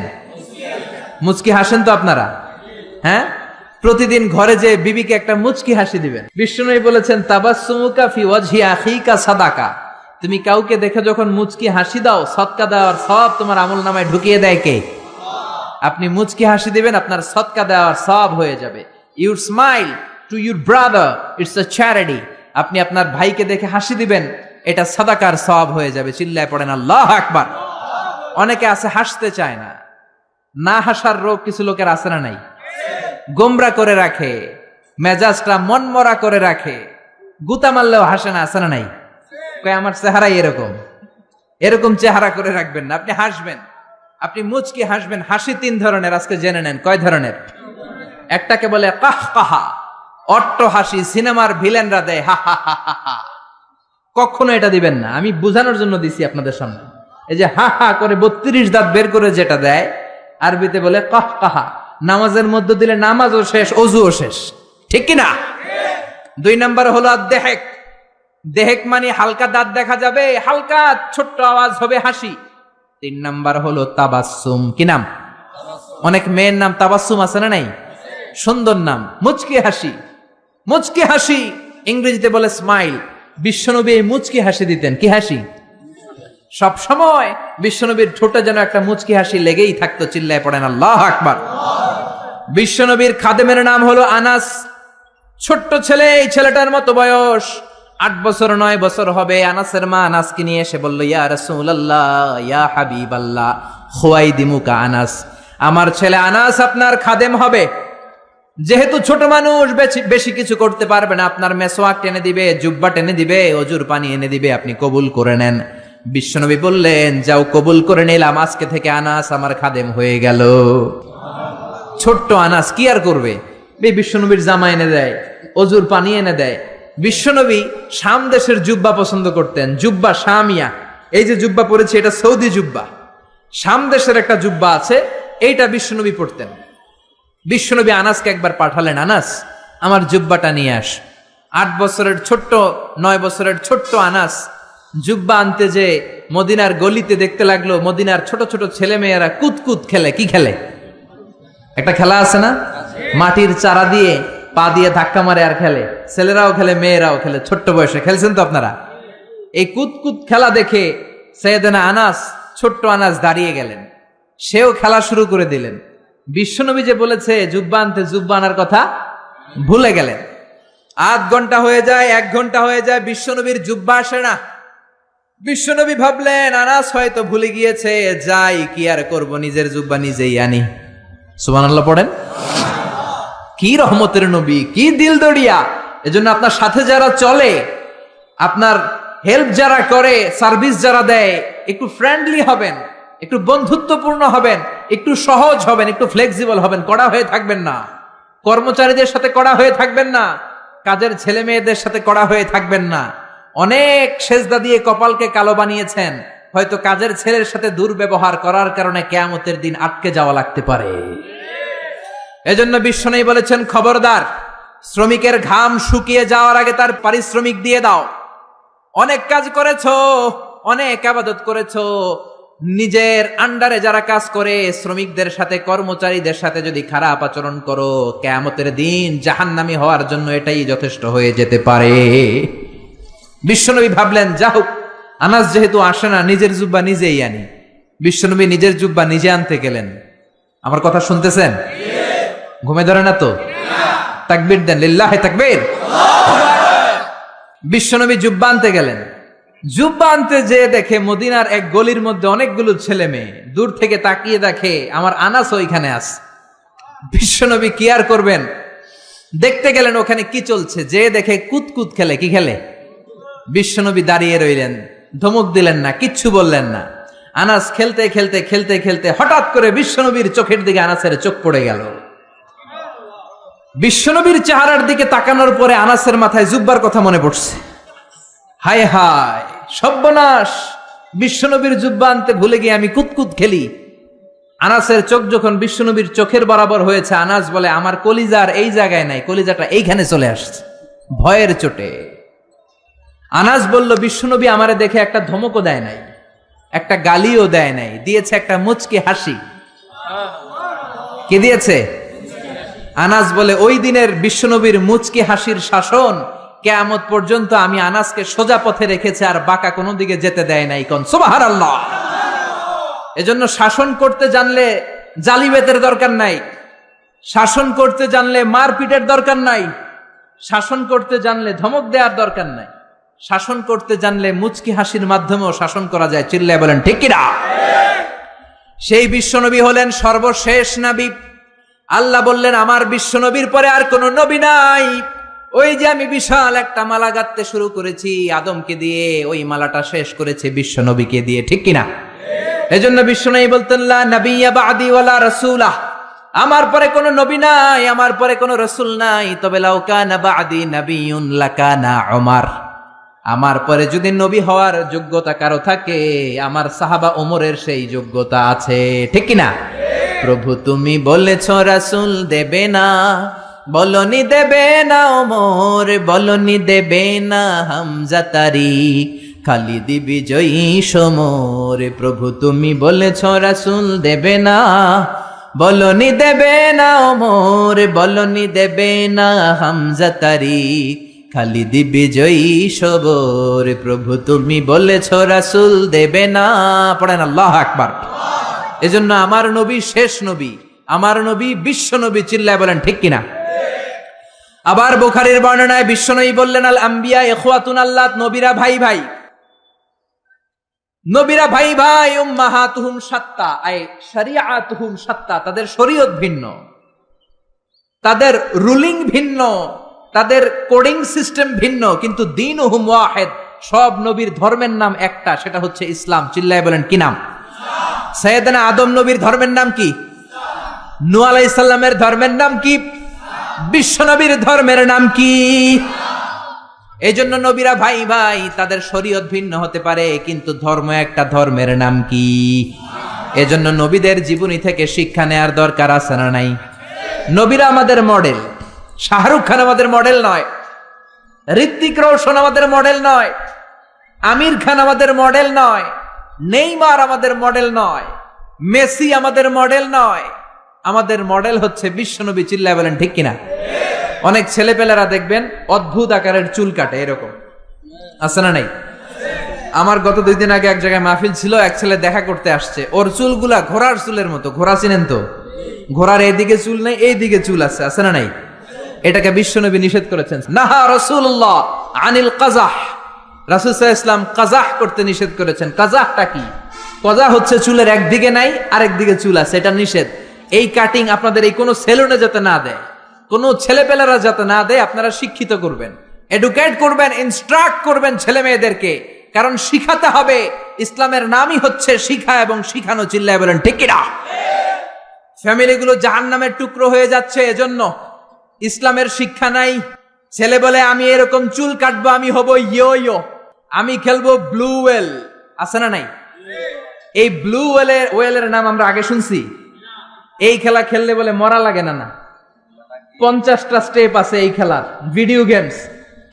মুচকি হাসেন তো আপনারা? হ্যাঁ, প্রতিদিন ঘরে যে বিবিকে একটা মুচকি হাসি দিবেন। বিশ্বনবী বলেছেন, তাবাসসুমুকা ফি ওয়াজহি আখিকা সাদাকা। তুমি কাউকে দেখে যখন মুচকি হাসি দাও, সদকা দেওয়ার সওয়াব তোমার আমলনামায় ঢুকিয়ে দেয় কে? আপনি মুচকি হাসি দিবেন, আপনার সদকা দেওয়ার সওয়াব হয়ে যাবে। Your smile to your brother, it's a charity. আপনি আপনার ভাইকে দেখে হাসি দিবেন, এটা সাদাকার সওয়াব হয়ে যাবে। চিল্লায় পড়েন আল্লাহু আকবার। অনেকে আছে হাসতে চায় না, না হাসার রোগ কিছু লোকের আছে না নাই? গোমরা করে রাখে, মেজাজটা মনমরা করে রাখে, গুতা মারলেও হাসে না, আছে না নাই? কয় আমার চেহারাই এরকম। এরকম চেহারা করে রাখবেন না, আপনি হাসবেন, আপনি মুচকি হাসবেন। হাসি 3 ধরনের, আজকে জেনে নেন। কয় ধরনের? একটাকে বলে কাহকাহা, অট্ট হাসি, সিনেমার ভিলেনরা দেয় হা হা হা হা হা। কখনো এটা দিবেন না, আমি বোঝানোর জন্য দিছি আপনাদের সামনে। এই যে হা হা করে 32 দাঁত বের করে যেটা দেয়, আরবিতে বলে কাহকাহা। নামাজের মধ্যে দিলে নামাজও শেষ, ওযুও শেষ। ঠিক কিনা? 2 নাম্বার হলো দেহেক। দেহেক মানে হালকা দাঁত দেখা যাবে, হালকা ছোট্ট আওয়াজ হবে হাসি। 3 নাম্বার হলো তাবাসসুম। কি নাম? অনেক মেয়ের নাম তাবাসসুম আছে না নাই? সুন্দর নাম, মুচকি হাসি। মুচকি হাসি ইংরেজিতে বলে স্মাইল। বিশ্বনবী এই মুচকি হাসি দিতেন। কি হাসি? সব সময় বিশ্বনবীর ঠোঁটে যেন একটা মুচকি হাসি লেগেই থাকতো। চিল্লায় পড়েন আল্লাহু আকবার। বিশ্বনবীর খাদেমের নাম হলো আনাস। ছোট্ট ছেলে, এই ছেলেটার মতো বয়স 8 বছর 9 বছর হবে। আনাসের মা আনাসকে নিয়ে এসে বলল, ইয়া রাসূলুল্লাহ, ইয়া হাবিবাল্লাহ, খুয়াইদিমুকা আনাস, আমার ছেলে আনাস আপনার খাদেম হবে। যেহেতু ছোট মানুষ, বেশি কিছু করতে পারবে না, আপনার মেসওয়াক টেনে দিবে, জুব্বা টেনে দিবে, অজুর পানি এনে দিবে, আপনি কবুল করে নেন। বিশ্বনবী বললেন, যাও কবুল করে নিলাম, আজকে থেকে আনাস আমার খাদেম হয়ে গেল। ছোট্ট আনাস কি আর করবে? বিশ্বনবীর জামা এনে দেয়, অজুর পানি এনে দেয়। বিশ্বনবী শাম দেশের জুব্বা পছন্দ করতেন, জুব্বা শামিয়া। এই যে জুব্বা পরেছে এটা সৌদি জুব্বা, শাম দেশের একটা জুব্বা আছে, এইটা বিশ্বনবী পড়তেন। বিশ্বনবী আনাসকে একবার পাঠালেন, আনাস আমার জুব্বাটা নিয়ে আস। 8 বছরের ছোট্ট 9 বছরের ছোট্ট আনাস জুব্বা আনতে যে মদিনার গলিতে দেখতে লাগলো মদিনার ছোট ছোট ছেলে মেয়েরা কুতকুত খেলে। কি খেলে? একটা খেলা আছে না, মাটির চারা দিয়ে পা দিয়ে ধাক্কা মারে আর খেলে, ছেলেরাও খেলে মেয়েরাও খেলে, ছোট্ট বয়সে খেলছেন তো আপনারা। এই কুতকুত খেলা দেখে সৈয়দনা আনাস, ছোট্ট আনাস দাঁড়িয়ে গেলেন, সেও খেলা শুরু করে দিলেন। বিশ্বনবী যে বলেছে জুব্বা আনতে, জুব্বা আনার কথা ভুলে গেলেন। 8 ঘন্টা হয়ে যায়, 1 ঘন্টা হয়ে যায়, বিশ্বনবীর জুব্বা আসে না। বিশ্বনবী ভাবলেন আনাস হয়তো ভুলে গিয়েছে, যাই কি আর করব, নিজের জুব্বা নিজেই আনি। সুবহানাল্লাহ পড়েন। কি রহমতের নবী, কি দিল দড়িয়া। এজন্য আপনার সাথে যারা চলে, আপনার হেল্প যারা করে, সার্ভিস যারা দেয়, একটু ফ্রেন্ডলি হবেন, একটু বন্ধুত্বপূর্ণ হবেন, একটু সহজ হবেন, একটু ফ্লেক্সিবল হবেন, কড়া হয়ে থাকবেন না। কর্মচারীদের সাথে কড়া হয়ে থাকবেন না, কাজের ছেলে মেয়েদের সাথে কড়া হয়ে থাকবেন না। অনেক সেজদা দিয়ে কপালকে কালো বানিয়েছেন, হয়তো কাজের ছেলের সাথে দুর্ব্যবহার করার কারণে কিয়ামতের দিন আটকে যাওয়া লাগতে পারে। এজন্য বিশ্বনবী বলেছেন, খবরদার, শ্রমিকের ঘাম শুকিয়ে যাওয়ার আগে তার পারিশ্রমিক দিয়ে দাও। অনেক কাজ করেছো, অনেক ইবাদত করেছো, নিজের আন্ডারে যারা কাজ করে শ্রমিকদের সাথে, কর্মচারীদের সাথে যদি খারাপ আচরণ করো, কিয়ামতের দিন জাহান্নামী হওয়ার জন্য এটাই যথেষ্ট হয়ে যেতে পারে। বিশ্বনবী ভাবলেন, যা হোক, আনাস যেহেতু আসে না, নিজের জুব্বা নিজেই আনি। বিশ্বনবী নিজের জুব্বা নিজে আনতে গেলেন। আমার কথা শুনতেছেন? ঘুমে ধরে না তো? তাকবীর দেন, লিল্লাহি তাকবীর। বিশ্বনবী জুব্বা আনতে গেলেন। জুব্বা আনতে যে দেখে মদিনার এক গলির মধ্যে অনেকগুলো ছেলে মেয়ে, দূর থেকে তাকিয়ে দেখে আমার আনাস ওইখানে আছে। বিশ্বনবী কি আর করবেন, দেখতে গেলেন ওখানে কি চলছে। যে দেখে কুতকুত খেলে। কি খেলে? বিশ্বনবী দাঁড়িয়ে রইলেন, ধমক দিলেন না, কিচ্ছু বললেন না। আনাস খেলতে খেলতে খেলতে খেলতে হঠাৎ করে বিশ্বনবীর চোখের দিকে আনাসের চোখ পড়ে গেল। বিশ্বনবীর চেহারার দিকে তাকানোর পরে আনাসের মাথায় জুব্বার কথা মনে পড়ছে। হায় হায় সর্বনাশ, বিশ্বনবীর জুব্বা আনতে ভুলে গিয়ে আমি কুতকুত খেলি। আনাসের চোখ যখন বিশ্বনবীর চোখের বরাবর হয়েছে, আনাস বলে, আমার কলিজার এই জায়গায় নাই, কলিজাটা এইখানে চলে আসছে ভয়ের চোটে। আনাস বলল, বিশ্বনবী আমারে দেখে একটা ধমকও দেয় নাই, একটা গালিও দেয় নাই, দিয়েছে একটা মুচকি হাসি। কি দিয়েছে? আনাস বলে, ওই দিনের বিশ্বনবীর মুচকি হাসির শাসন কিয়ামত পর্যন্ত আমি আনাসকে সোজা পথে রেখেছে, আর বাঁকা কোনো দিকে যেতে দেয় নাই। কোন সুবহানাল্লাহ। এজন্য শাসন করতে জানলে জালিবেতের দরকার নাই, শাসন করতে জানলে মারপিটের দরকার নাই, শাসন করতে জানলে ধমক দেওয়ার দরকার নাই, শাসন করতে জানলে মুচকি হাসির মাধ্যমেও শাসন করা যায়। চিল্লায় বলেন ঠিক কিনা? সেই বিশ্বনবী হলেন সর্বশেষ নবী। আল্লাহ বললেন, আমার বিশ্বনবীর পরে আর কোন নবী নাই। ওই যে আমি বিশাল একটা মালা গাঁথতে শুরু করেছি আদমকে দিয়ে, ওই মালাটা শেষ করেছে বিশ্বনবীকে দিয়ে। ঠিক কিনা? এজন্য বিশ্বনবী বলতেন, লা নাবিয়্যা বা'দি ওয়ালা রাসূলা, আমার পরে কোনো নবী নাই, আমার পরে কোনো রাসূল নাই। তবে লাউ কানা বা'দি নাবিয়্যুন লাকানা উমর, আমার পরে যদি নবী হওয়ার যোগ্যতা কারো থাকে, আমার সাহাবা ওমরের সেই যোগ্যতা আছে। ঠিক কিনা? প্রভু তুমি বলেছ রাসূল দেবে না, বলনি দেবে না ওমর, বলনি দেবে না হামজা তারি, খালিদ বিজয়ী সমর। প্রভু তুমি বলেছ রাসূল দেবে না, বলনি দেবে না ওমর, বলনি দেবে না হামজা তারি, খালিদ বিজয়ী সবর। প্রভু তুমি বলেছ রাসূল দেবে না। পড়েন আল্লাহু আকবার। এজন্য আমার নবী শেষ নবী, আমার নবী বিশ্ব নবী। চিল্লায় বলেন ঠিক কিনা? আবার বুখারীর বর্ণনায় বিশ্বনবী বললেন, আল আম্বিয়া ইখওয়াতুন আল্লাহ, নবীরা ভাই ভাই, নবীরা ভাই ভাই। উম্মাহাতুহুম শাত্তা, আই শরিয়াতুহুম শাত্তা, তাদের শরীয়ত ভিন্ন, তাদের রুলিং ভিন্ন, তাদের কোডিং সিস্টেম ভিন্ন, কিন্তু দীনুহুম ওয়াহিদ, সব নবীর ধর্মের নাম একটা, সেটা হচ্ছে ইসলাম। চিল্লায় বলেন কি নাম? সাইয়েদনা আদম নবীর ধর্মের নাম কি? নূহ আলাইহিস সালামের ধর্মের নাম কি? বিশ্বনবীর ধর্মের নাম কি? এই জন্য নবীরা ভাই ভাই, তাদের শরীয়ত ভিন্ন হতে পারে কিন্তু ধর্ম একটা, ধর্মের নাম কি? এজন্য নবীদের জীবনী থেকে শিক্ষা নেয়ার দরকার আছে না নাই? নবীরা আমাদের মডেল। শাহরুখ খান আমাদের মডেল নয়, ঋত্বিক রোশন আমাদের মডেল নয়, আমির খান আমাদের মডেল নয়, নেইমার আমাদের মডেল নয়, মেসি আমাদের মডেল নয়। আমাদের মডেল হচ্ছে বিশ্বনবী। চিল্লায় বলেন ঠিক কিনা? অনেক ছেলেপেলেরা দেখবেন অদ্ভুত আকারের চুল কাটে, এরকম আছে না নাই? আমার গত 2 দিন আগে এক জায়গায় মাহফিল ছিল, এক ছেলে দেখা করতে আসছে, ওর চুলগুলা ঘোড়ার চুলের মতো। ঘোড়া চিনেন তো? ঘোড়ার এইদিকে চুল নেই, এইদিকে চুল আছে না নাই? এটাকে বিশ্বনবী নিষেধ করেছেন। নাহা রাসূলুল্লাহ আনিল কাযাহ, রাসূল সাল্লাল্লাহু আলাইহি ওয়াসাল্লাম কাযাহ করতে নিষেধ করেছেন। কাযাহটা কি? কাযাহ হচ্ছে চুলের একদিকে নাই আরেক দিকে চুল আছে, এটা নিষেধ। এই কাটিং আপনাদের এই কোনো সেলুনে যাতে না দেয়, কোনো ছেলেপেলেরা যাতে না দেয়। আপনারা শিক্ষিত করবেন, এডুকেট করবেন, ইনস্ট্রাক্ট করবেন ছেলে মেয়েদেরকে, কারণ শিখাতে হবে। ইসলামের নামই হচ্ছে শিখা এবং শিখানো। চিল্লায় বলেন ঠিক কিনা? ফ্যামিলিগুলো জাহান্নামের টুকরো হয়ে যাচ্ছে এজন্য। ইসলামের শিক্ষা নাই। ছেলে বলে আমি এরকম চুল কাটবো, আমি হব ইয়ো ইয়ো, আমি খেলবো ব্লু ওয়েল, আছে না নাই? এই ব্লু ওয়েলের নাম আমরা আগে শুনছি। এই খেলা খেললে বলে মরা লাগে না? 50টা স্টেপ আছে এই খেলার। ভিডিও গেমস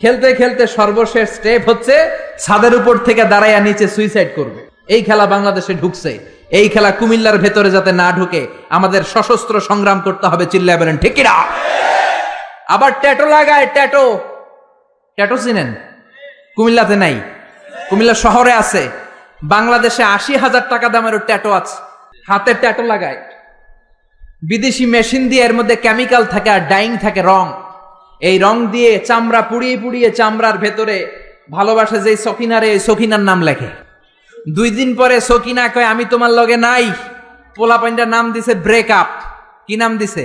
খেলতে খেলতে সর্বশেষ স্টেপ হচ্ছে ছাদের উপর থেকে দাঁড়াইয়া নিচে সুইসাইড করবে। এই খেলা বাংলাদেশে ঢুকছে। এই খেলা কুমিল্লার ভেতরে যাতে না ঢুকে আমাদের সশস্ত্র সংগ্রাম করতে হবে। চিল্লায় বলেন ঠিক কিনা? আবার ট্যাটু লাগায়। ট্যাটু চিনেন? কুমিল্লাতে নাই, কুমিল্লা শহরে আছে। বাংলাদেশে 80,000 টাকা দামের ট্যাটু আছে। হাতে ট্যাটু লাগায়, বিদেশি মেশিন দিয়ে, এর মধ্যে কেমিক্যাল থাকে আর ডাইং থাকে, রং। এই রং দিয়ে চামড়া পুড়িয়ে পুড়িয়ে চামড়ার ভেতরে ভালোবাসে যে সকিনারে, এই সকিনার নাম লেখে। 2 দিন পরে সকিনা কয় আমি তোমার লগে নাই। পোলাপাইনটার নাম দিছে ব্রেকআপ। কি নাম দিছে?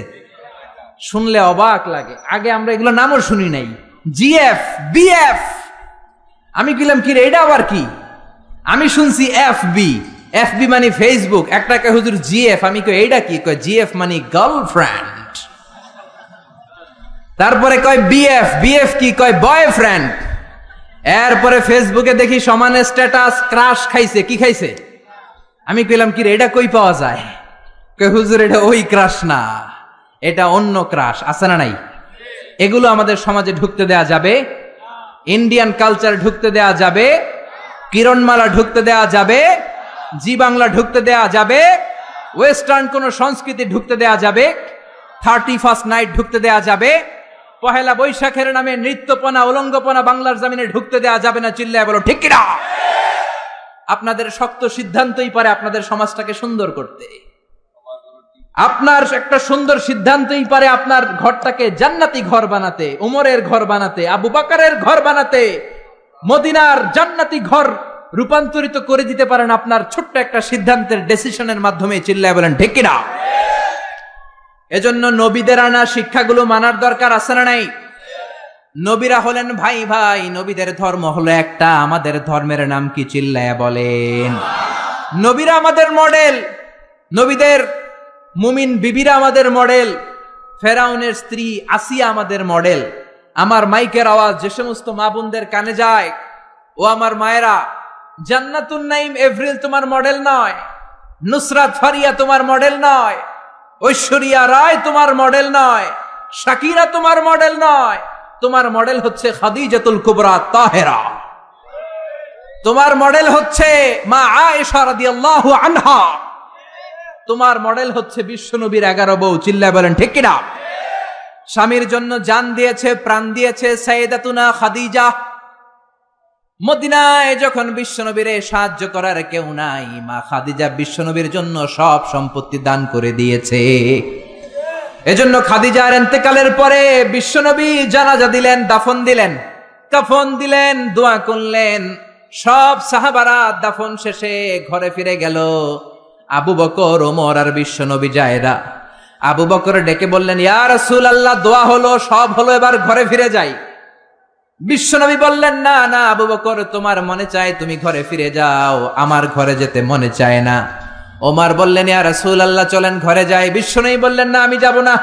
শুনলে অবাক লাগে। আগে আমরা এগুলো নামও শুনি নাই। GF, BF. আমি কইলাম কি রে, এটা আবার কি? আমি শুনছি এফবি। এফবি মানে ফেসবুক। একটা কয় হুজুর জিএফ। আমি কই এইটা কি? কয় জিএফ মানে গার্লফ্রেন্ড। তারপরে কয় বিএফ। বিএফ কি? কয় বয়ফ্রেন্ড। এরপরে ফেসবুকে দেখি সমানে স্ট্যাটাস, ক্রাশ খাইছে। কি খাইছে? আমি কইলাম কি রে, এটা কই পাওয়া যায়? কয় হুজুর এটা ওই ক্রাশ না, এটা অন্য ক্রাশ। আছে না নাই? এগুলো আমাদের সমাজে ঢুকতে দেয়া যাবে? ইন্ডিয়ান কালচার ঢুকতে দেয়া যাবে? কিরণমালা ঢুকতে দেয়া যাবে? জি বাংলা ঢুকতে দেয়া যাবে? ওয়েস্টার্ন কোন সংস্কৃতি ঢুকতে দেয়া যাবে? 31st নাইট ঢুকতে দেয়া যাবে? পহেলা বৈশাখের নামে নৃত্যপনা, উলঙ্গপনা বাংলার জমিনে ঢুকতে দেয়া যাবে না। চিল্লায় বলো ঠিক কিনা? আপনাদের শক্ত সিদ্ধান্তই পারে আপনাদের সমাজটাকে সুন্দর করতে। আপনার একটা সুন্দর সিদ্ধান্তই পারে আপনার ঘরটাকে জান্নাতি ঘর বানাতে, উমরের ঘর বানাতে, আবু বকরের ঘর বানাতে, মদিনার জান্নাতি ঘর রূপান্তরিত করে দিতে পারেন আপনার ছোট্ট একটা সিদ্ধান্তের ডিসিশনের মাধ্যমে। চিল্লায় বলেন ঠিক কিনা? এজন্য নবীদের আনা শিক্ষাগুলো মানার দরকার আছে না নাই? নবীরা হলেন ভাই ভাই, নবীদের ধর্ম হলো একটা। আমাদের ধর্মের নাম কি? চিল্লায়া বলেন। নবীরা আমাদের মডেল। নবীদের মুমিন বিবিরা আমাদের মডেল। ফেরাউনের স্ত্রী আসিয়া আমাদের মডেল। আমার মাইকের আওয়াজ যে সমস্ত মা বোনদের কানে যায়, ও আমার মায়েরা, জান্নাতুন নাইম এভরিল তোমার মডেল নয়, নুসরাত ফারিয়া তোমার মডেল নয়, ঐশ্বরিয়া রায় তোমার মডেল নয়, শাকিরা তোমার মডেল নয়। তোমার মডেল হচ্ছে খাদিজাতুল কুবরা তাহেরা। তোমার মডেল হচ্ছে মা আয়েশা রাদিয়াল্লাহু আনহা। তোমার মডেল হচ্ছে বিশ্বনবীর 11 বউ। চিল্লায় বলেন ঠিক কিনা? স্বামীর জন্য জান দিয়েছে, প্রাণ দিয়েছে সাইয়েদাতুনা খাদিজা। মদিনায় যখন বিশ্বনবীরে সাহায্য করার কেউ নাই, মা খাদিজা বিশ্বনবীর জন্য সব সম্পত্তি দান করে দিয়েছে। এজন্য খাদিজার ইন্তেকালের পরে বিশ্বনবী জানাজা দিলেন, দাফন দিলেন, কাফন দিলেন, দোয়া করলেন। সব সাহাবারা দাফন শেষে ঘরে ফিরে গেল। আবু বকর, ওমর আর বিশ্বনবী জায়রা। আবু বকর ডেকে বললেন, ইয়া রাসূলুল্লাহ, দোয়া হলো, সব হলো, এবার ঘরে ফিরে যাই। বিশ্বনবী বললেন, না না আবু বকর, তোমার মনে চায় তুমি ঘরে ফিরে যাও, আমার ঘরে যেতে মনে চায় না। ওমর বললেন, ইয়া রাসূলুল্লাহ চলেন ঘরে যাই। বিশ্বনবী বললেন, না আমি যাব না,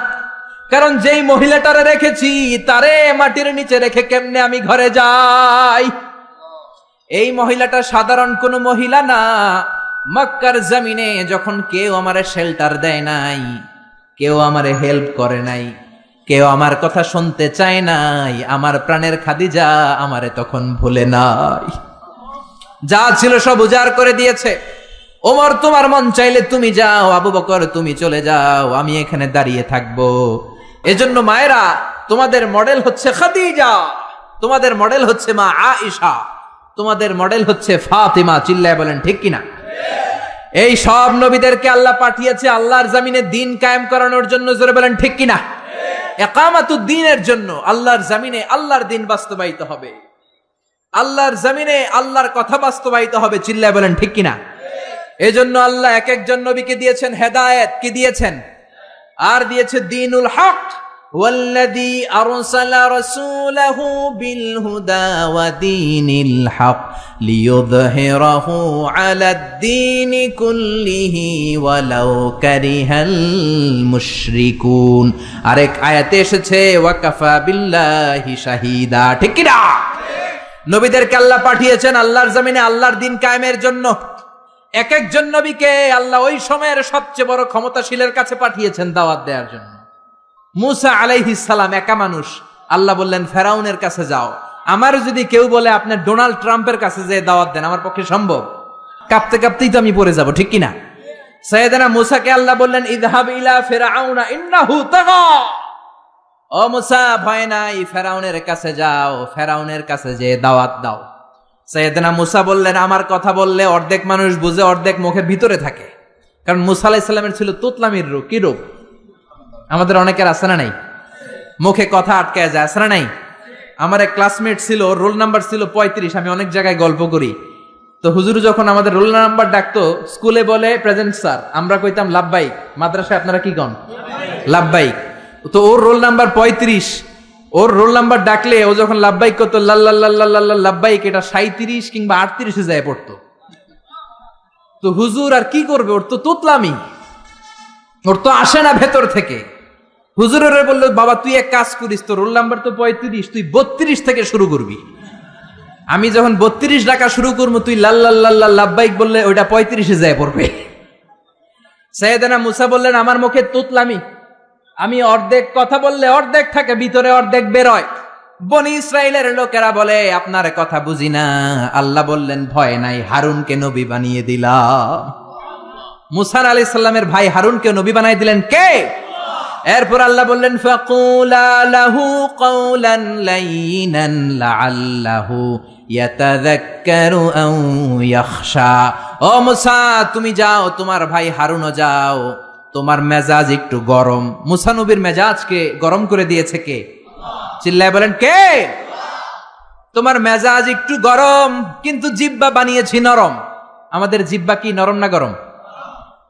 কারণ যেই মহিলাটারে রেখেছি তারে মাটির নিচে রেখে কেমনে আমি ঘরে যাই। এই মহিলাটা সাধারণ কোনো মহিলা না। মক্কার জমিনে যখন কেউ আমারে শেল্টার দেয় নাই, কেউ আমারে হেল্প করে নাই, কেউ আমার কথা শুনতে চায় নাই, আমার প্রাণের খাদিজা আমারে তখন ভুলে নাই। যা ছিল সব উজাড় করে দিয়েছে। ওমর, তোমার মন চাইলে তুমি যাও, আবু বকর তুমি চলে যাও, আমি এখানে দাঁড়িয়ে থাকবো। এজন্য মায়েরা, তোমাদের মডেল হচ্ছে খাদিজা, তোমাদের মডেল হচ্ছে মা আয়েশা, তোমাদের মডেল হচ্ছে ফাতিমা। চিল্লায় বলেন ঠিক কিনা? এই সব নবীদেরকে আল্লাহ পাঠিয়েছে আল্লাহর জমিনে দিন কায়েম করানোর জন্য। জোরে বলেন ঠিক কিনা? ইকামাতুদ দ্বীনের জন্য। আল্লাহর জমিনে আল্লাহর দিন বাস্তবায়িত হবে, আল্লাহর জমিনে আল্লাহর কথা বাস্তবায়িত হবে। চিল্লায় বলেন ঠিক কিনা? এজন্য আল্লাহ এক একজন নবীকে দিয়েছেন হেদায়েত, কি দিয়েছেন? আর দিয়েছে দ্বীনুল হক। ওয়াল্লাযী আরসালা রাসূলাহু বিল হুদা ওয়া দীনিল হক লিইয়ুযহিরাহু আলাদ দীনি কুল্লিহি ওয়ালাউ কারিহাল মুশরিকুন। আরেক আয়াতে এসেছে ওয়া কাফা বিল্লাহি শাহীদা। ঠিক কি না? নবীদেরকে আল্লাহ পাঠিয়েছেন আল্লাহর জমিনে আল্লাহর দিন কায়েমের জন্য। এক একজন নবীকে আল্লাহ ওই সময়ের সবচেয়ে বড় ক্ষমতাশীলের কাছে পাঠিয়েছেন দাওয়াত দেওয়ার জন্য। মুসা আলাইহিস সালাম একা মানুষ, আল্লাহ বললেন ফেরাউনের কাছে যাও। আমার যদি কেউ বলে আপনি ডোনাল্ড ট্রাম্পের কাছে যে দাওয়াত দেন, আমার পক্ষে সম্ভব? কাঁপতে কাঁপতেই তো আমি পড়ে যাব, ঠিক কিনা? সাইয়েদনা মুসাকে আল্লাহ বললেন ইযহাব ইলা ফিরআউনা ইন্নাহু তাগা। ও মুসা, ভয় নাই, ফেরাউনের কাছে যাও, ফেরাউনের কাছে যে দাওয়াত দাও। সাইয়েদনা মুসা বললেন আমার কথা বললে অর্ধেক মানুষ বুঝে, অর্ধেক মুখের ভিতরে থাকে। কারণ মুসা আলাইহিস সালামের ছিল তুতলামির রূপ। কি রূপ? আমাদের অনেকের আছে না নাই? মুখে কথা আটকায় যায়, আছে না নাই? আমার এক ক্লাসমেট ছিল, রোল নাম্বার ছিল 35। আমি অনেক জায়গায় গল্প করি। তো হুজুর যখন আমাদের রোল নাম্বার ডাকতো, স্কুলে বলে প্রেজেন্ট স্যার, আমরা কইতাম লাব্বাইক। মাদ্রাসায় আপনারা কি কন? লাব্বাইক। তো ওর রোল নাম্বার 35। ওর রোল নাম্বার ডাকলে ও যখন লাব্বাইক করতো, লাল্লাল্লাহ লাব্বাইক, এটা 37 কিংবা 38 যায় পড়তো। তো হুজুর আর কি করবে, ওর তো তোতলামি, ওর তো আসে না ভেতর থেকে। হুজুরের বললো বাবা তুই এক কাজ করিস, তো রোল নাম্বার তো 35, তুই 32 থেকে শুরু করবি। আমি যখন 32 ডাকা শুরু করবো, তুই লাল্লাল্লাহ লাব্বাইক বললে ওইটা 35 যায় পড়বে। সাইয়েদনা মুসা বললেন আমার মুখে তুতলামি, আমি অর্ধেক কথা বললে অর্ধেক থাকে ভিতরে, অর্ধেক বেরোয়। বনি ইসরাইলের লোকেরা বলে আপনার কথা বুঝি না। আল্লাহ বললেন ভয় নাই, হারুনকে নবী বানিয়ে দিলাম। মুসা আলাইহিস সালামের ভাই হারুনকে নবী বানিয়ে দিলেন কে? এরপর আল্লাহ বললেন ফাকুলা লাহু কাওলান লাইনান লাআল্লাহু ইয়াতাযাক্কারু আও ইয়াখশা। ও মুসা, তুমি যাও, তোমার ভাই হারুনও যাও, তোমার মেজাজ একটু গরম। মুসা নবীর মেজাজকে গরম করে দিয়েছে কে? চিল্লায় বলেন কে? তোমার মেজাজ একটু গরম, কিন্তু জিহ্বা বানিয়েছি নরম। আমাদের জিহ্বা কি নরম না গরম?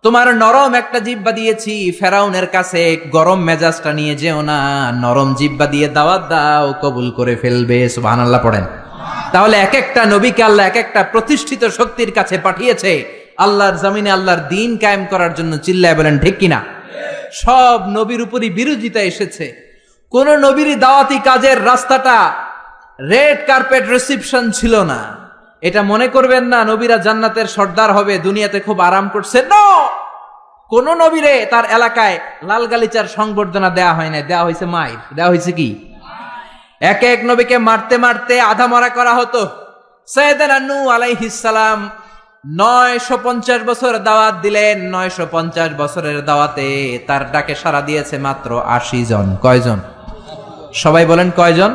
তোমার নরম একটা জিহ্বা দিয়েছি, ফেরাউনের কাছে গরম মেজাজটা নিয়ে যেও না, নরম জিহ্বা দিয়ে দাওয়াত দাও, কবুল করে ফেলবে। সুবহানাল্লাহ পড়েন। তাহলে এক একটা নবীকে আল্লাহ এক একটা প্রতিষ্ঠিত শক্তির কাছে পাঠিয়েছে আল্লাহর জমিনে আল্লাহর দিন কায়েম করার জন্য। চিল্লায় বলেন ঠিক কিনা? সব নবীর উপরই বিরোধিতা এসেছে। কোন নবীরই দাওয়াতি কাজের রাস্তাটা রেড কার্পেট রিসিপশন ছিল না। এটা মনে করবেন না নবীরা জান্নাতের সর্দার হবে, দুনিয়াতে খুব আরাম করছে। নো, কোন নবীরে তার এলাকায় লাল গালিচার সংবর্ধনা দেয়া হয় না, দেয়া হয়েছে মাইর, দেয়া হয়েছে কি? এক এক নবীকে মারতে মারতে আধা মরা করা হতো। সাইয়েদনা নূহ আলাইহিস সালাম 950 বছর দাওয়াত দিলেন। 950 বছরের দাওয়াতে তার ডাকে সাড়া দিয়েছে মাত্র 80 জন। কয়জন? সবাই বলেন কয়জন?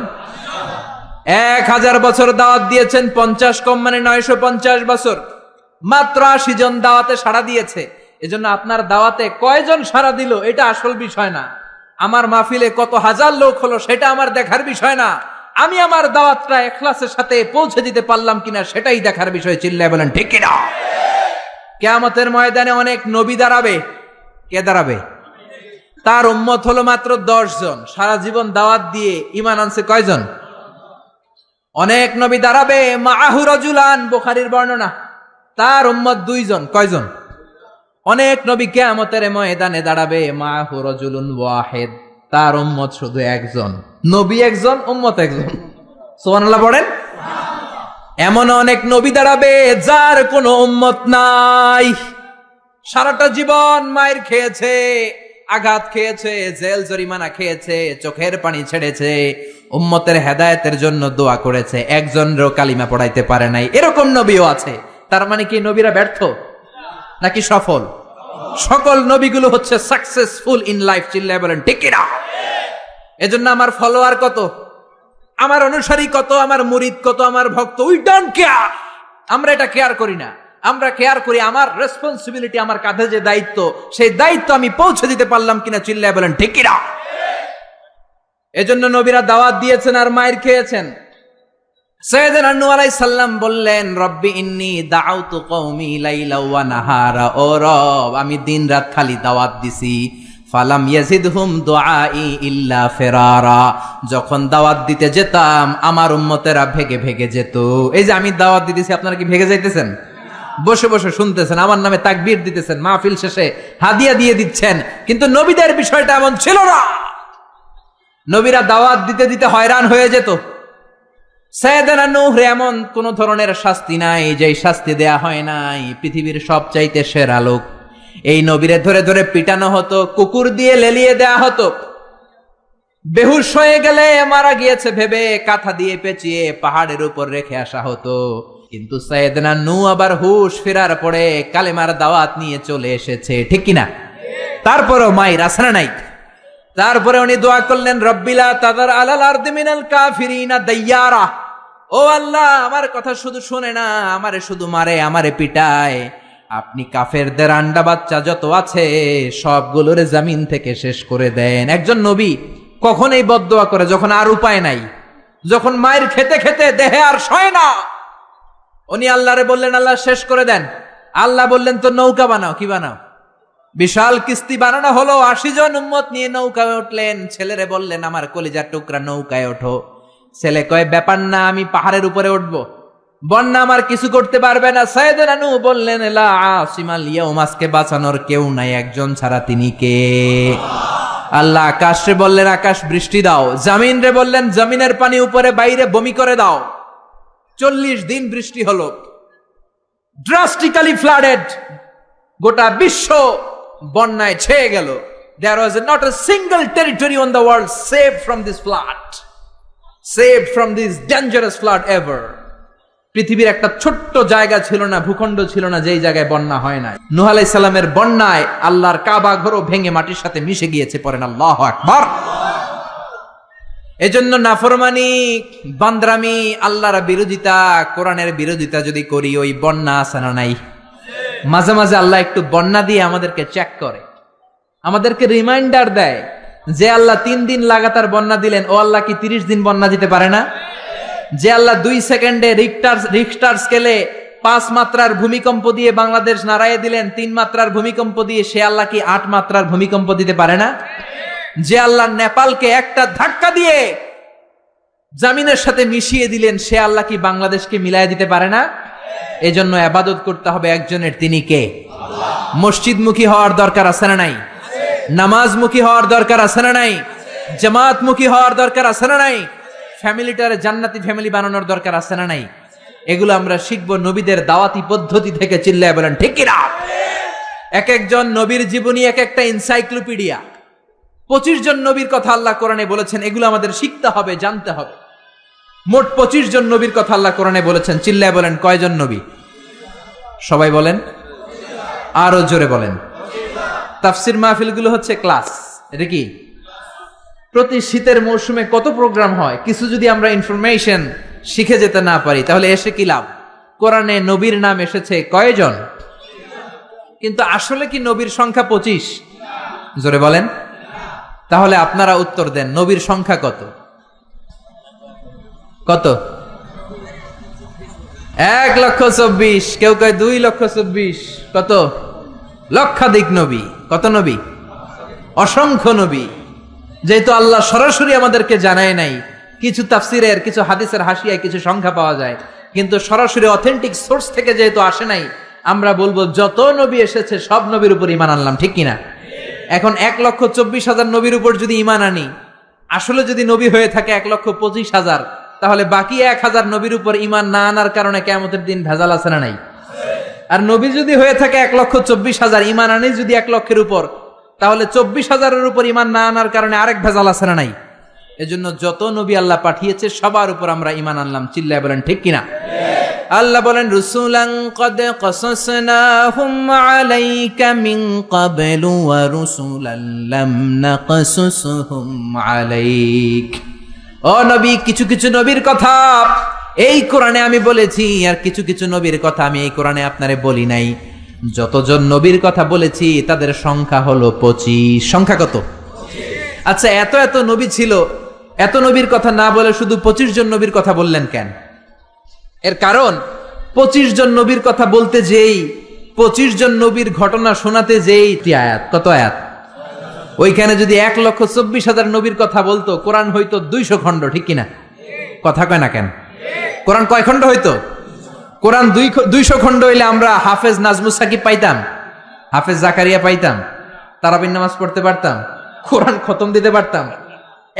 1000 বছর দাওয়াত দিয়েছেন, 50 কম মানে 950 বছর, মাত্র 80 জন দাওয়াতে সাড়া দিয়েছে। এজন্য আপনার দাওয়াতে কয়জন সাড়া দিল এটা আসল বিষয় না। আমার মাহফিলে কত হাজার লোক হলো সেটা আমার দেখার বিষয় না। আমি আমার দাওয়াতটা ইখলাসের সাথে পৌঁছে দিতে পারলাম কিনা সেটাই দেখার বিষয়। চিল্লায় বলেন ঠিক কিনা? কিয়ামতের ময়দানে অনেক নবী দাঁড়াবে। কে দাঁড়াবে? তার উম্মত হলো মাত্র 10 জন। সারা জীবন দাওয়াত দিয়ে ঈমান আনছে কয়জন? অনেক নবী দাঁড়াবে, মাআহু রাজুলান, বুখারীর বর্ণনা, তার উম্মত 2 জন। কয়জন? অনেক নবী কিয়ামতের ময়দানে দাঁড়াবে, মাআহু রাজুলুন ওয়াহিদ, তার উম্মত শুধু একজন, নবী একজন, উম্মত একজন। সুবহানাল্লাহ পড়েন। এমন অনেক নবী দাঁড়াবে যার কোনো উম্মত নাই, সারাটা জীবন মায়ের খেয়েছে, আঘাত খেয়েছে, জেল জরিমানা খেয়েছে, চোখের পানি ছেড়েছে, উম্মতের হেদায়েতের জন্য দোয়া করেছে, একজনেরও কালিমা পড়াইতে পারে নাই, এরকম নবীও আছে। তার মানে কি নবীরা ব্যর্থ নাকি সফল? সকল নবীগুলো হচ্ছে সাকসেসফুল ইন লাইফ। চিল্লায় বলেন ঠিক কিনা? এজন্য আমার ফলোয়ার কত, আমার অনুসারী কত, আমার মুরিদ কত, আমার ভক্ত, উই ডোন্ট কেয়ার। আমরা এটা কেয়ার করি না। আমরা কেয়ার করি আমার রেসপন্সিবিলিটি, আমার কাঁধে যে দায়িত্ব, সেই দায়িত্ব আমি পৌঁছে দিতে পারলাম কিনা। চিল্লায় বলেন ঠিক কিনা? এজন্য নবীরা দাওয়াত দিয়েছেন আর মায়ের খেয়েছেন। সাইয়েদনা নূহ আলাইহিস সালাম বললেন, রব্বি ইন্নী দাআউতু কওমি লাইলা ওয়া নাহারা, ও রব আমি দিন রাত খালি দাওয়াত দিছি, ফালাম ইয়াজিদহুম দুআই ইল্লা ফিরারা। যখন দাওয়াত দিতে যেতাম আমার উম্মতেরা ভেগে ভেগে যেত। এই যে আমি দাওয়াত দিতেছি, আপনারা কি ভেগে যাইতেছেন? বসে বসে শুনতেছেন, আমার নামে তাকবীর দিতেছেন, মাহফিল শেষে হাদিয়া দিয়ে দিচ্ছেন, কিন্তু নবীদের বিষয়টা এমন ছিল না। নবীরা দাওয়াত দিতে দিতে হয়রান হয়ে যেত। সাইয়েদনা নূহ এমন কোন ধরনের শাস্তি নাই যে শাস্তি দেয়া হয় নাই। পৃথিবীর সবচাইতে সেরা লোক, এই নবীরে ধরে ধরে পিটানো হতো, কুকুর দিয়ে লেলিয়ে দেয়া হতো, বেহুশ হয়ে গেলে মারা গিয়েছে ভেবে কাঁথা দিয়ে পেঁচিয়ে পাহাড়ের উপর রেখে আসা হতো। কিন্তু সাইয়েদনা নূহ আবার হুশ ফেরার পরে কালেমার দাওয়াত নিয়ে চলে এসেছে, ঠিক কিনা? তারপরও মায়ের আসরা নাই। তারপরে উনি দোয়া করলেন, রব্বিলা তাদার আলাল আরদি মিনাল কাফিরিনা দাইয়ারা। ও আল্লাহ, আমার কথা শুধু শুনে না, আমারে শুধু মারে, আমারে পিটায়। আপনি কাফেরদের আন্ডা বাচ্চা যত আছে সবগুলোরে জমিন থেকে শেষ করে দেন। একজন নবী কখন এই বদদোয়া করে? যখন আর উপায় নাই, যখন মায়ের খেতে খেতে দেহে আর সয় না। উনি আল্লাহরে বললেন, আল্লাহ শেষ করে দেন। আল্লাহ বললেন, তো নৌকা বানাও। কি বানাও? বিশাল কিস্তি বানানো হলো। 80 জন উম্মত নিয়ে নৌকায় উঠলেন। ছেলেরে বললেন, আমার কলিজার টুকরা নৌকায় ওঠো। ছেলে কয়, ব্যাপার না, আমি পাহাড়ের উপরে উঠবো, বন্যা আমার কিছু করতে পারবে না। সাইয়েদনা নূহ বললেন, লা আসিমাল ইয়াউম, আজকে বাঁচানোর কেউ নাই একজন ছাড়া, তিনি কে? আল্লাহ। আকাশে বললেন, আকাশ বৃষ্টি দাও। জামিন রে বললেন, জমিনের পানি উপরে বাইরে বমি করে দাও। 40 দিন বৃষ্টি হলো, ড্রাস্টিক্যালি ফ্লাডেড, গোটা বিশ্ব বন্যায় ছেয়ে গেল। There was not a single territory on the world saved from this flood, saved from this dangerous flood ever. পৃথিবীর একটা ছোট্ট জায়গা ছিল না, ভূখণ্ড ছিল না যেই জায়গায় বন্যা হয় না। নূহ আলাইহিস সালামের বন্যায় আল্লাহর কাবা ঘরও ভেঙে মাটির সাথে মিশে গিয়েছে। পড়েন আল্লাহু আকবার। এজন্য নাফরমানি, বান্দরামি, আল্লাহর বিরোধিতা, কোরআনের বিরোধিতা যদি করি, ওই বন্যা আছে না নাই? মাঝে মাঝে আল্লাহ একটু বন্যা দিয়ে আমাদেরকে চেক করে, আমাদেরকে রিমাইন্ডার দেয় যে আল্লাহ 3 দিন লাগাতার বন্যা দিলেন, ও আল্লাহ কি 30 দিন বন্যা দিতে পারে না? যে আল্লাহ 2 সেকেন্ডে রিখটার স্কেলে 5 মাত্রার ভূমিকম্প দিয়ে বাংলাদেশ নাড়াইয়ে দিলেন, 3 মাত্রার ভূমিকম্প দিয়ে, সে আল্লাহ কি 8 মাত্রার ভূমিকম্প দিতে পারে না? যে আল্লাহ নেপালকে একটা ধাক্কা দিয়ে জামিনের সাথে মিশিয়ে দিলেন, সে আল্লাহ কি বাংলাদেশকে মিলাইয়া দিতে পারে না? এজন্য ইবাদত করতে হবে একজনের, তিনি কে? মসজিদমুখী হওয়ার দরকার আছে না নাই? নামাজমুখী হওয়ার দরকার আছে না নাই? জামাতমুখী হওয়ার দরকার আছে না নাই? ফ্যামিলিটারে জান্নাতি ফ্যামিলি বানানোর দরকার আছে না নাই? এগুলো আমরা শিখবো নবীদের দাওয়াতি পদ্ধতি থেকে। চিল্লায় বলেন ঠিক কি না? এক একজন নবীর জীবনী এক একটা এনসাইক্লোপিডিয়া। 25 জন নবীর কথা আল্লাহ কোরআনে বলেছেন, এগুলো আমাদের শিখতে হবে, জানতে হবে। মোট 25 জন নবীর কথা আল্লাহ কোরআনে বলেছেন। চিল্লায় বলেন কয়জন নবী? সবাই বলেন, আরো জোরে বলেন। তাফসির মাহফিলগুলো হচ্ছে ক্লাস। এটা কি প্রতি শীতের মৌসুমে কত প্রোগ্রাম হয়? কিছু যদি আমরা ইনফরমেশন শিখে যেতে না পারি তাহলে এসে কি লাভ? কোরআনে নবীর নাম এসেছে কয়জন? কিন্তু আসলে কি নবীর সংখ্যা 25? জোরে বলেন। তাহলে আপনারা উত্তর দেন, নবীর সংখ্যা কত? কত? 1,24,000। কেউ কয় 2,24,000। কত? লক্ষাধিক নবী। কত নবী? অসংখ্য নবী। যেহেতু আল্লাহ সরাসরি আমাদেরকে জানায় নাই, কিছু তাফসিরের, কিছু হাদিসের হাসিয়ায় কিছু সংখ্যা পাওয়া যায়, কিন্তু সরাসরি অথেন্টিক সোর্স থেকে যেহেতু আসে নাই, আমরা বলবো যত নবী এসেছে সব নবীর উপর ঈমান আনলাম। ঠিক কিনা? এখন 1,24,000 নবীর উপর যদি ঈমান আনি, আসলে যদি নবী হয়ে থাকে 1,25,000, তাহলে বাকি 1,000 নবীর উপর ঈমান না আনার কারণে কিয়ামতের দিন ভেজাল আছে না নাই? আর নবী যদি হয়ে থাকে 1,24,000, ঈমান আনি যদি 1 লক্ষের উপর, তাহলে 24,000-এর উপর ঈমান না আনার কারণে আরেক ভেজাল আছে না নাই? এজন্য যত নবী আল্লাহ পাঠিয়েছে সবার উপর আমরা ঈমান আনলাম। চিল্লায় বলেন ঠিক কিনা? আল্লাহ বলেন রুসুলান ক্বাদ ক্বাসাসনাহুম আলাইকা মিন ক্বাবলু ওয়া রুসুলান লাম নাকসুসহুম আলাইক। ও নবী, কিছু কিছু নবীর কথা এই কোরআনে আমি বলেছি, আর কিছু কিছু নবীর কথা আমি এই কোরআনে আপনারে বলি নাই। যতজন নবীর কথা বলেছি তাদের সংখ্যা হলো 25। সংখ্যা কত? আচ্ছা, এত এত নবী ছিল, এত নবীর কথা না বলে শুধু 25 জন নবীর কথা বললেন কেন? এর কারণ 25 জন নবীর কথা বলতে যেই, 25 জন নবীর ঘটনা শোনাতে যেই আয়াত, কত আয়াত? ওইখানে যদি 1,24,000 নবীর কথা বলতো, কোরআন হইতো 200 খণ্ড। ঠিক কিনা? কথা কয় না কেন? কোরআন কয় খণ্ড হইতো? কোরআন 200 খণ্ড হইলে আমরা হাফেজ নাজমুস সাকিব পাইতাম, হাফেজ জাকারিয়া পাইতাম, তারাবির নামাজ পড়তে পারতাম, কোরআন খতম দিতে পারতাম।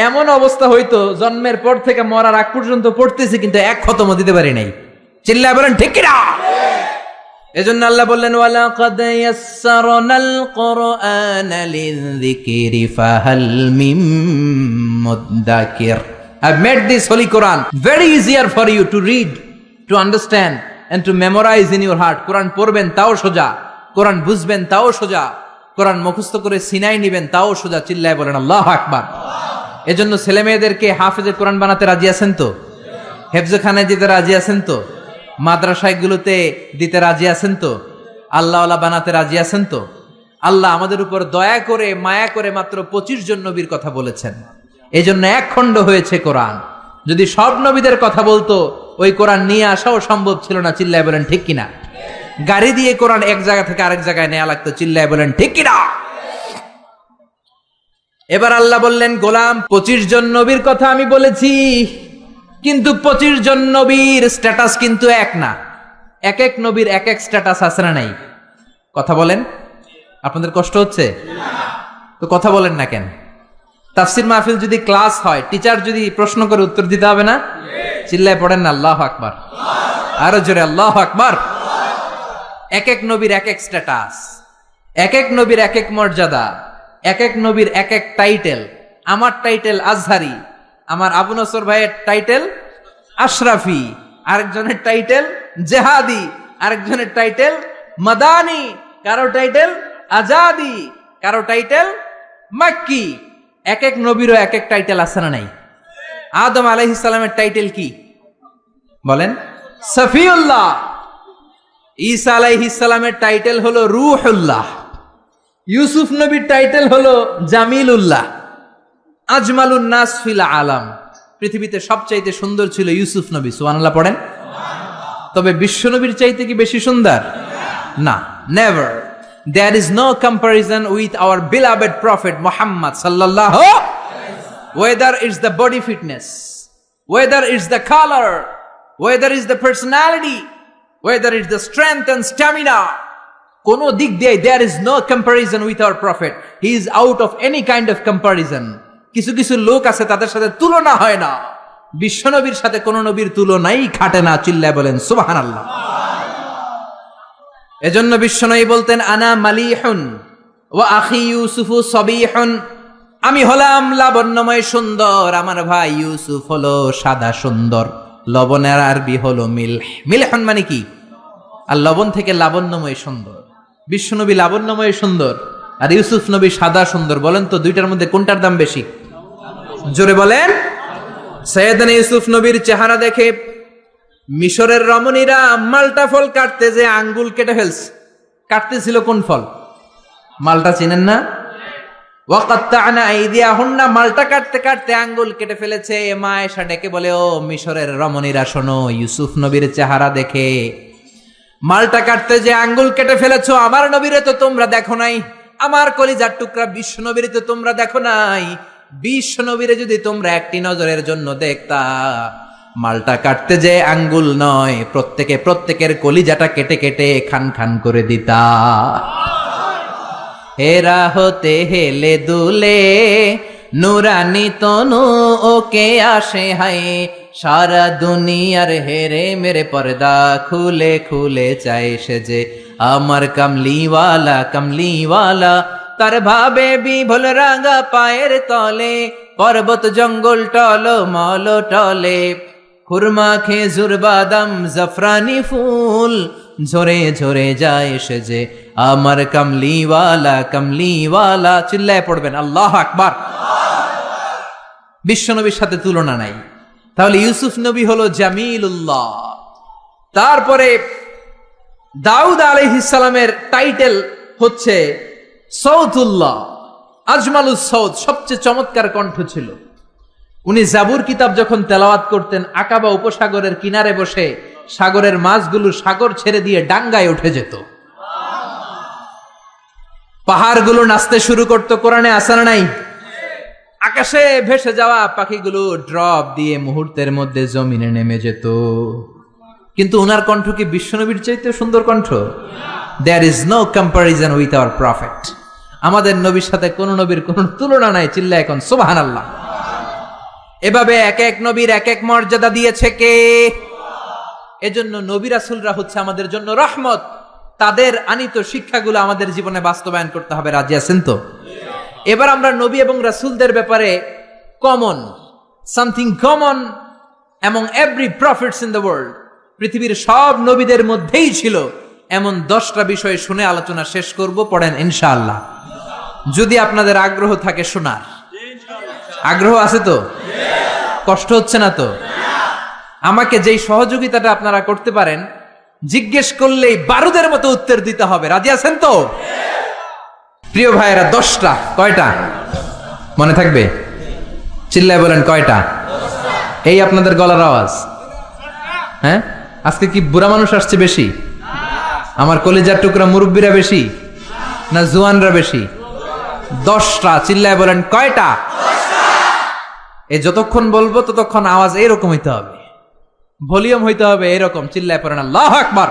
এমন অবস্থা হইতো জন্মের পর থেকে মরার আগ পর্যন্ত পড়তেছি, কিন্তু এক খতমও দিতে পারি নাই। চিল্লায় বলেন ঠিক কিনা? এজন্য আল্লাহ বললেন ওয়ালাকাদ ইয়াসসারনাল কুরআনা লিযিকরি ফাহাল মিন মুদ্দাকির। I've made this holy Quran very easier for you to read, to understand and to memorize in your heart. কোরআন পড়বেন তাও সোজা, কোরআন বুঝবেন তাও সোজা, কোরআন মুখস্থ করে সিনায় নিবেন তাও সোজা। চিল্লায় বলেন আল্লাহু আকবার। এজন্য ছেলে মেয়েদেরকে হাফেজে কোরআন বানাতে রাজি আছেন তো? হেফজখানায় দিতে রাজি আছেন তো? মাদ্রাসাগুলোতে দিতে রাজি আছেন তো? আল্লাহওয়ালা বানাতে রাজি আছেন তো? আল্লাহ আমাদের উপর দয়া করে মায়া করে মাত্র 25 জন নবীর কথা বলেছেন। এই জন্য 1 খণ্ড হয়েছে কোরআন। যদি সব নবীদের কথা বলতো, ওই কোরআন নিয়ে আসাও সম্ভব ছিল না। চিল্লায় বলেন ঠিক কিনা? গাড়ি দিয়ে কোরআন এক জায়গা থেকে আরেক জায়গায় নেওয়া লাগতো। চিল্লায় বলেন ঠিক কিনা? এবার আল্লাহ বললেন গোলাম, 25 জন নবীর কথা আমি বলেছি, কিন্তু 25 জন নবীর স্ট্যাটাস কিন্তু এক না। এক এক নবীর এক এক স্ট্যাটাস আছে না নাই? কথা বলেন। আপনাদের কষ্ট হচ্ছে তো কথা বলেন না কেন? তাফসীর মাহফিল যদি ক্লাস হয়, টিচার যদি প্রশ্ন করে উত্তর দিতে হবে না? চিল্লায় পড়েন না আল্লাহু আকবার। আরো জোরে আল্লাহু আকবার। এক এক নবীর এক এক স্ট্যাটাস, এক এক নবীর এক এক মর্যাদা, এক এক নবীর এক এক টাইটেল। আমার টাইটেল আজহারি, আমার আবু নসর ভাইয়ের টাইটেল আশরাফি, আরেকজনের টাইটেল জেহাদি, আরেকজনের টাইটেল মাদানি, কারো টাইটেল আজাদি, কারো টাইটেল মাক্কি। এক এক নবীরও এক এক টাইটেল আছে না নাই? আদম আলাইহিস সালামের টাইটেল কি বলেন? সফিউল্লাহ। ঈসা আলাইহিস সালামের টাইটেল হলো রূহুল্লাহ। ইউসুফ নবীর টাইটেল হলো জামিলুল্লাহ। আজমালুন নাস ফিল আলাম, পৃথিবীতে সবচাইতে সুন্দর ছিল ইউসুফ নবী। সুবহানাল্লাহ পড়েন। তবে বিশ্ব নবীর চাইতে কি বেশি সুন্দর? না, never. There is no comparison with our beloved Prophet Muhammad sallallahu. Whether it's the body fitness, whether it's the color, whether it's the personality, whether it's the strength and stamina, কোন দিক দিয়ে there is no comparison with our Prophet. He is out of any kind of comparison. কিছু কিছু লোক আছে তাদের সাথে তুলনা হয় না, বিশ্ব নবীর সাথে কোন নবীর তুলনাই খাটে না। চিল্লায় বলেন সুবহানাল্লাহ। এজন্য বিশ্বনবী বলতেন আনা মালিহুন ওয়া আখি ইউসুফু সাবিহুন। আমি হলাম লাবণ্যময় সুন্দর, আমার ভাই ইউসুফ হলো সাদা সুন্দর। লবণের আরবি হলো মিলহ। মিলহুন মানে কি? আর লবণ থেকে লাবণ্যময় সুন্দর। বিশ্বনবী লাবণ্যময় সুন্দর আর ইউসুফ নবী সাদা সুন্দর। বলেন তো দুইটার মধ্যে কোনটার দাম বেশি? জোরে বলেন। সাইয়েদনা ইউসুফ নবীর চেহারা দেখে মিশরের রমণীরা মালটা ফল কাটতে যে আঙ্গুল কেটে ফেলছে। কাটতেছিল কোন ফল? মালটা চিনেন না? ওয়াকাত্তা'না আইদিয়াহুন্না, মালটা কাটতে কাটতে আঙ্গুল কেটে ফেলেছে। মা এসে ডেকে বলে, ও মিশরের রমণীরা শোনো, ইউসুফ নবীর চেহারা দেখে মালটা কাটতে যে আঙ্গুল কেটে ফেলেছো, আমার নবীরে তো তোমরা দেখো নাই, আমার কলিজার টুকরা বিশ্ব নবীরে তো তোমরা দেখো নাই। বিশ্ব নবীরে যদি তোমরা একটি নজরের জন্য দেখতা, মালটা কাটতে যে আঙ্গুল নয়, প্রত্যেকের কলিজাটা কেটে কেটে খান খান করে দিতা। হেরা হতে হেলে দুলে, নুরানি তনু ওকে আসে হায়, সারা দুনিয়ার হেরে মেরে পর্দা খুলে খুলে চায় সে যে আমার কামলিওয়ালা কামলিওয়ালা। তার ভাবে বিভোল রাঙা পায়ের তলে, পর্বত জঙ্গল টল মল টলে, খুরমা খেজুর বাদাম জাফরানি ফুল, ঝরে ঝরে যায় সে যে আমার কামলিওয়ালা কামলিওয়ালা। চিল্লায় পড়বেন আল্লাহু আকবার। বিশ্বনবীর সাথে তুলনা নাই। তাহলে ইউসুফ নবী হলো জামিলুল্লাহ। তারপরে দাউদ আলাইহিস সালামের টাইটেল হচ্ছে সৌতুল্লাহ, আজমালুস সৌত, সবচেয়ে চমৎকার কণ্ঠ ছিল। উনি জাবুর কিতাব যখন তেলাওয়াত করতেন, আকাবা উপসাগরের কিনারে বসে সাগরের মাছগুলো সাগর ছেড়ে দিয়ে ডাঙ্গায় উঠে যেত, পাহাড়গুলো নাচতে শুরু করতো। কোরআনে আছে না নাই? আকাশে ভেসে যাওয়া পাখিগুলো ড্রপ দিয়ে মুহূর্তের মধ্যে জমিনে নেমে যেত। কিন্তু উনার কণ্ঠ কি বিশ্বনবীর চাইতে সুন্দর কণ্ঠ? There is no comparison with our prophet. আমাদের নবীর সাথে কোন নবীর কোন তুলনা নাই। চিল্লা এখন সুবহানাল্লাহ। এভাবে এক এক নবীর এক এক মর্যাদা দিয়েছে কে? এজন্য নবী রাসূলরা হচ্ছে আমাদের জন্য রহমত। তাদের আনিত শিক্ষাগুলো আমাদের জীবনে বাস্তবায়ন করতে হবে। রাজি আছেন তো? এবার আমরা নবী এবং রাসূলদের ব্যাপারে common, something common among every profits in the world, পৃথিবীর সব নবীদের মধ্যেই ছিল এমন 10টা বিষয় শুনে আলোচনা শেষ করব। পড়েন ইনশাআল্লাহ, যদি আপনাদের আগ্রহ থাকে শোনার। আগ্রহ আছে তো? কষ্ট হচ্ছে না তো? আমাকে যেই সহযোগিতাটা আপনারা করতে পারেন, জিজ্ঞেস করলেই বারুদের মতো উত্তর দিতে হবে। রাজি আছেন তো? প্রিয় ভাইয়েরা, 10টা। কয়টা মনে থাকবে? চিল্লায় বলেন কয়টা? এই আপনাদের গলার আওয়াজ। হ্যাঁ, আজকে কি বুড়া মানুষ আসছে বেশি? আমার কলিজার টুকরা মুরব্বীরা বেশি না জুয়ানরা বেশি? 10টা। চিল্লায় বলেন কয়টা? এই যতক্ষণ বলবো ততক্ষণ আওয়াজ এইরকম হইতে হবে, ভলিউম হইতে হবে এরকম। চিল্লায় পড়েন আল্লাহু আকবার।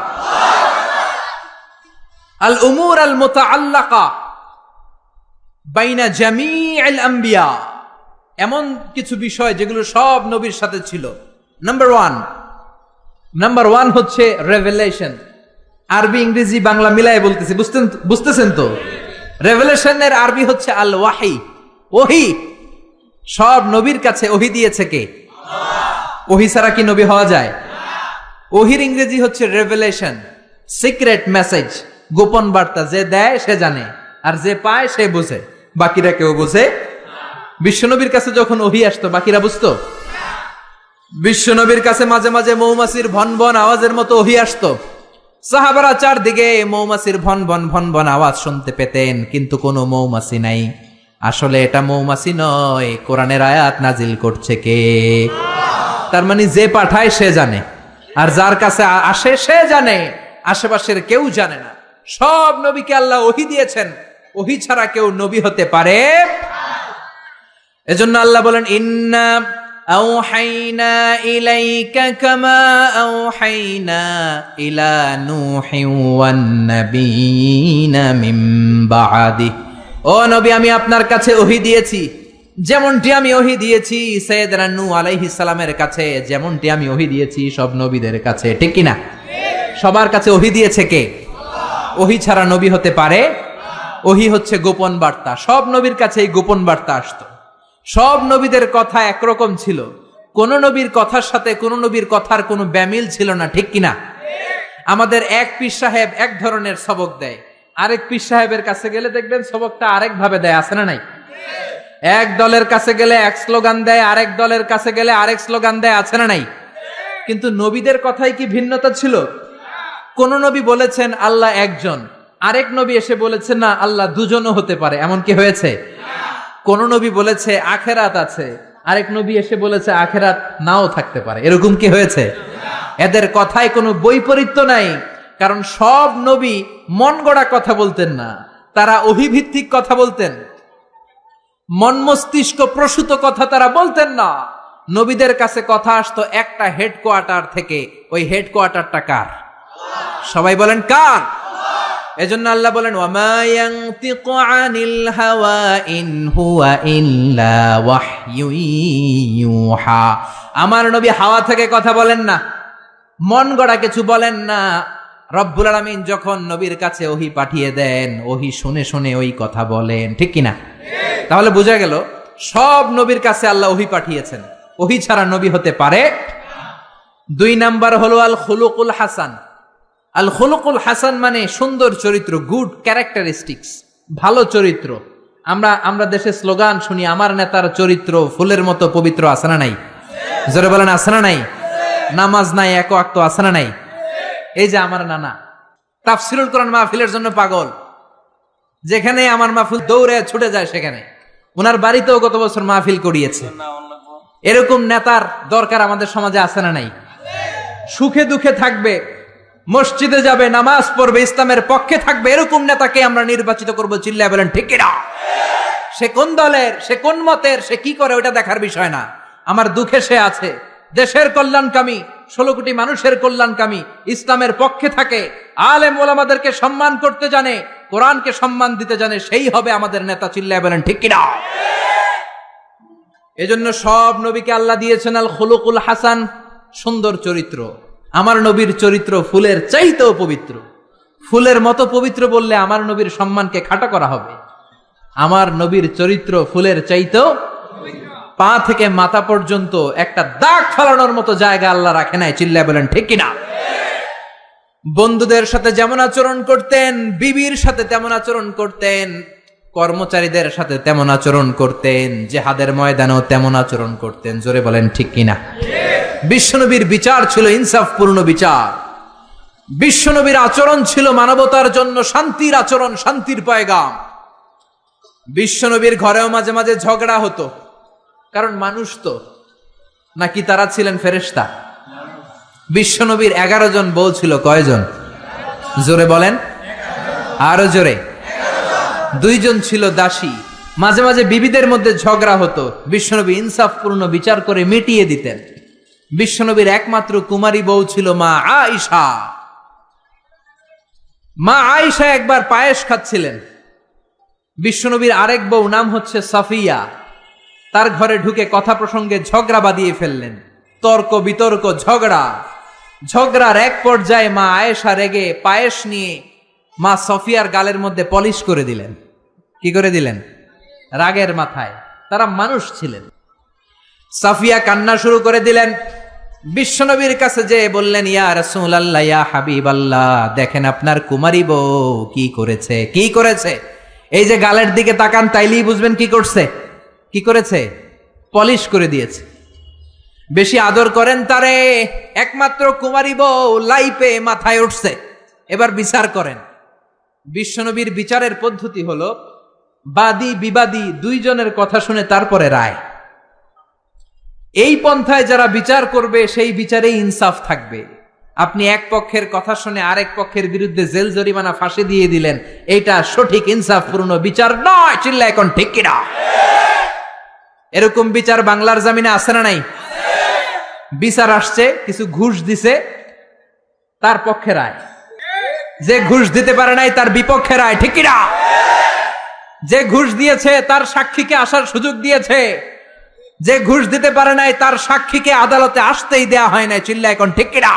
আল উমুর আল মুতাআল্লাকা বাইনা জামিউল আম্বিয়া, এমন কিছু বিষয় যেগুলো সব নবীর সাথে ছিল। নাম্বার ওয়ান হচ্ছে রেভেলেশন। আরবি ইংরেজি বাংলা মিলায় বলতেছি, বুঝতেছেন তো? রেভেলেশনের আরবি হচ্ছে আল ওয়াহি, ওহি। সব নবীর কাছে ওহি দিয়েছে কে? ওহি ছাড়া কি নবী হওয়া যায়? ওহির ইংরেজি হচ্ছে রেভেলেশন, সিক্রেট মেসেজ, গোপন বার্তা। যে দেয় সে জানে, আর যে পায় সে বোঝে, বাকিরা কেউ বোঝে। বিশ্বনবীর কাছে যখন ওহি আসতো বাকিরা বুঝতো? বিশ্বনবীর কাছে মাঝে মাঝে মৌমাছির ভন ভন আওয়াজের মতো ওহি আসতো। সাহাবারা চারদিকে মৌমাছির ভন ভন ভন ভন আওয়াজ শুনতে পেতেন, কিন্তু কোনো মৌমাছি নাই। আসলে এটা মৌমাছি নয়, কোরআনের আয়াত নাজিল করছে কে? তার মানে যে পাঠায় সে জানে, আর যার কাছে আসে সে জানে, আশেপাশের কেউ জানে না। সব নবীকে আল্লাহ ওহি দিয়েছেন, ওহি ছাড়া কেউ নবী হতে পারে। এজন্য আল্লাহ বলেন ইন্না আওহাইনা ইলাইকা কামা আওহাইনা ইলা নূহিন ওয়ান নাবিয়িনা মিন বাদি। ও নবী, আমি আপনার কাছে ওহি দিয়েছি যেমনটি আমি ওহি দিয়েছি সাইয়েদনা নূহ আলাইহিস সালামের কাছে, যেমনটি আমি ওহি দিয়েছি সব নবীদের কাছে। ঠিক কি না? সবার কাছে ওহি দিয়েছে কে? ওহি ছাড়া নবী হতে পারে? ওহি হচ্ছে গোপন বার্তা। সব নবীর কাছে এই গোপন বার্তা আসতো। সব নবীদের কথা একরকম ছিল, কোন নবীর কথার সাথে কোন নবীর কথার কোনো ব্যামিল ছিল না। ঠিক কিনা? আমাদের এক পীর সাহেব এক ধরনের সবক দেয়, আরেক পীর সাহেবের কাছে গেলে দেখবেন সবকটা আরেক ভাবে দেয়। আছে না নাই? এক দলের কাছে গেলে এক স্লোগান দেয়, আরেক দলের কাছে গেলে আরেক স্লোগান দেয়। আছে না নাই? কিন্তু নবীদের কথাই কি ভিন্নতা ছিল? কোন নবী বলেছেন আল্লাহ একজন, আরেক নবী এসে বলেছেন না আল্লাহ দুজনও হতে পারে। এমন কি হয়েছে? কোন নবী বলেছে আখেরাত আছে, আরেক নবী এসে বলেছে আখেরাত নাও থাকতে পারে। এরকম কি হয়েছে? এদের কথায় কোনো বৈপরীত্য নাই, কারণ সব নবী মন গড়া কথা বলতেন না, তারা অভিভিত্তিক কথা বলতেন, মন মস্তিষ্ক প্রসূত কথা তারা বলতেন না। নবীদের কাছে কথা আসতো একটা হেডকোয়ার্টার থেকে। ওই হেডকোয়ার্টারটা কার? সবাই বলেন কার? এজন্য আল্লাহ বলেন ওয়ামা ইয়ানতিকু আনিল হাওয়া ইন হুয়া ইল্লা ওয়াহয়ু ইউহা। আমার নবী হাওয়া থেকে কথা বলেন না, মন গড়া কিছু বলেন না। রব্বুল আলামিন যখন নবীর কাছে ওহী পাঠিয়ে দেন, ওহী শুনে শুনে ওই কথা বলেন, ঠিক কিনা? তাহলে বোঝা গেল সব নবীর কাছে আল্লাহ ওহী পাঠিয়েছেন, ওহী ছাড়া নবী হতে পারে। 2 নাম্বার হলো আল খুলুকুল হাসান। আল খুলুকুল হাসান মানে সুন্দর চরিত্র, গুড ক্যারেক্টারিস্টিক্স, ভালো চরিত্র। আমরা দেশে স্লোগান শুনি, আমার নেতার চরিত্র ফুলের মতো পবিত্র, আছে না নাই? জোরে বলেন আছে না নাই? নামাজ নাই, এক ওয়াক্ত, আছে না নাই? এই যে আমার নানা তাফসিরুল কোরআন মাহফিলের জন্য পাগল, যেখানে আমার মাহফিল দৌড়ে ছুটে যায় সেখানে। ওনার বাড়িতেও গত বছর মাহফিল করিয়েছে। এরকম নেতার দরকার আমাদের সমাজে, আছে না নাই? সুখে দুঃখে থাকবে, মসজিদে যাবে, নামাজ পড়বে, ইসলামের পক্ষে থাকবে, এরকম নেতাকে আমরা নির্বাচিত করব। চিল্লায় বলেন ঠিক কিনা? সে কোন দলের, সে কোন মতের, সে কি করে, ওটা দেখার বিষয় না। আমার দুঃখে সে আছে, দেশের কল্যাণকামী, 16 কোটি মানুষের কল্যাণকামী, ইসলামের পক্ষে থাকে, আলেম ওলামাদেরকে সম্মান করতে জানে, কোরআনকে সম্মান দিতে জানে, সেই হবে আমাদের নেতা। চিল্লায় বলেন ঠিক কিনা? এজন্য সব নবীকে আল্লাহ দিয়েছেন আল খুলুকুল হাসান, সুন্দর চরিত্র। আমার নবীর চরিত্র ফুলের চাইতেও পবিত্র। ফুলের মতো পবিত্র বললে আমার নবীর সম্মানকে খাটো করা হবে। আমার নবীর চরিত্র ফুলের চাইতেও, পা থেকে মাথা পর্যন্ত একটা দাগ ফেলানোর মতো জায়গা আল্লাহ রাখে নাই। চিল্লায় বলেন ঠিক কিনা? বন্ধুদের সাথে যেমন আচরণ করতেন, বিবির সাথে তেমন আচরণ করতেন, কর্মচারীদের সাথে তেমন আচরণ করতেন, জিহাদের ময়দানেও তেমন আচরণ করতেন। জোরে বলেন ঠিক কিনা? বিশ্বনবীর বিচার ছিল ইনসাফপূর্ণ বিচার। বিশ্বনবীর আচরণ ছিল মানবতার জন্য শান্তির আচরণ, শান্তির পয়গাম। বিশ্বনবীর ঘরেও মাঝে মাঝে ঝগড়া হতো, কারণ মানুষ তো, নাকি তারা ছিলেন ফেরেশতা? বিশ্বনবীর 11 জন বউ ছিল, কয়জন? জোরে বলেন, আরো জোরে। 2 জন ছিল দাসী। মাঝে মাঝে বিবিদের মধ্যে ঝগড়া হতো, বিশ্বনবী ইনসাফপূর্ণ বিচার করে মিটিয়ে দিতেন। বিশ্বনবীর একমাত্র কুমারী বউ ছিল মা আয়েশা। মা আয়েশা একবার পায়েস খাচ্ছিলেন। বিশ্বনবীর আরেক বউ নাম হচ্ছে সাফিয়া, তার ঘরে ঢুকে কথা প্রসঙ্গে ঝগড়া বাঁধিয়ে ফেললেন। তর্ক বিতর্ক, ঝগড়ার এক পর্যায়ে মা আয়েশা রেগে পায়েস নিয়ে মা সফিয়ার গালের মধ্যে পলিশ করে দিলেন। কি করে দিলেন? রাগের মাথায়। তারা মানুষ ছিলেন। সাফিয়া কান্না শুরু করে দিলেন। বিশ্বনবীর কাছে যে বললেন, ইয়া রাসূলুল্লাহ, ইয়া হাবিবাল্লাহ, দেখেন আপনার কুমারী বউ কি করেছে, কি করেছে। এই যে গালের দিকে তাকান, তাইলেই বুঝবেন কি করছে, কি করেছে। পলিশ করে দিয়েছে। বেশি আদর করেন তারে, একমাত্র কুমারী বউ লাইপে মাথায় উঠছে, এবার বিচার করেন। বিশ্বনবীর বিচারের পদ্ধতি হলো বাদী বিবাদী 2 জনের কথা শুনে তারপরে রায়। এই পন্থায় যারা বিচার করবে সেই বিচারে ইনসাফ থাকবে। আপনি এক পক্ষের কথা শুনে আরেক পক্ষের বিরুদ্ধে জেল জরিমানা, ফাঁসি দিয়ে দিলেন, এটা সঠিক ইনসাফপূর্ণ বিচার নয়। চিল্লা এখন ঠিক কিনা? এরকম বিচার বাংলার জমিনে আছে না নাই? বিচার আসছে, কিছু ঘুষ দিছে, তার পক্ষে রায়। যে ঘুষ দিতে পারে নাই তার বিপক্ষে রায়, ঠিক কিনা? যে ঘুষ দিয়েছে তার সাক্ষীকে আসার সুযোগ দিয়েছে, যে ঘুষ দিতে পারে নাই তার সাক্ষীকে আদালতে আসতেই দেয়া হয় নাই। চিল্লা এখন ঠিক কিনা?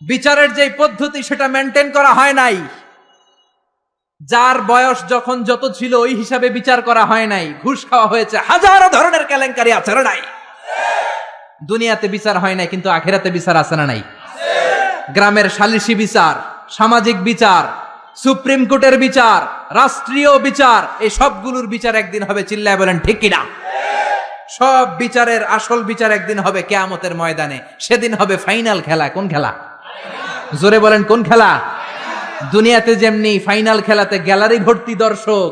বিচারের যে পদ্ধতি সেটা মেনটেন করা হয় নাই। যার বয়স যখন যত ছিল ওই হিসাবে বিচার করা হয় নাই, ঘুষ খাওয়া হয়েছে। হাজারো ধরনের কেলেঙ্কারি আছে না নাই? দুনিয়াতে বিচার হয় নাই, কিন্তু আখিরাতে বিচার আছে না নাই? গ্রামের সালিশি বিচার, সামাজিক বিচার, সুপ্রিম কোর্টের বিচার, রাষ্ট্রীয় বিচার, এই সবগুলোর বিচার একদিন হবে। চিল্লায় বলেন ঠিক কিনা? সব বিচারের আসল বিচার একদিন হবে কিয়ামতের ময়দানে। সেদিন হবে ফাইনাল খেলা। কোন খেলা? জোরে বলেন কোন খেলা? দুনিয়াতে যেমনি ফাইনাল খেলাতে গ্যালারি ভর্তি দর্শক,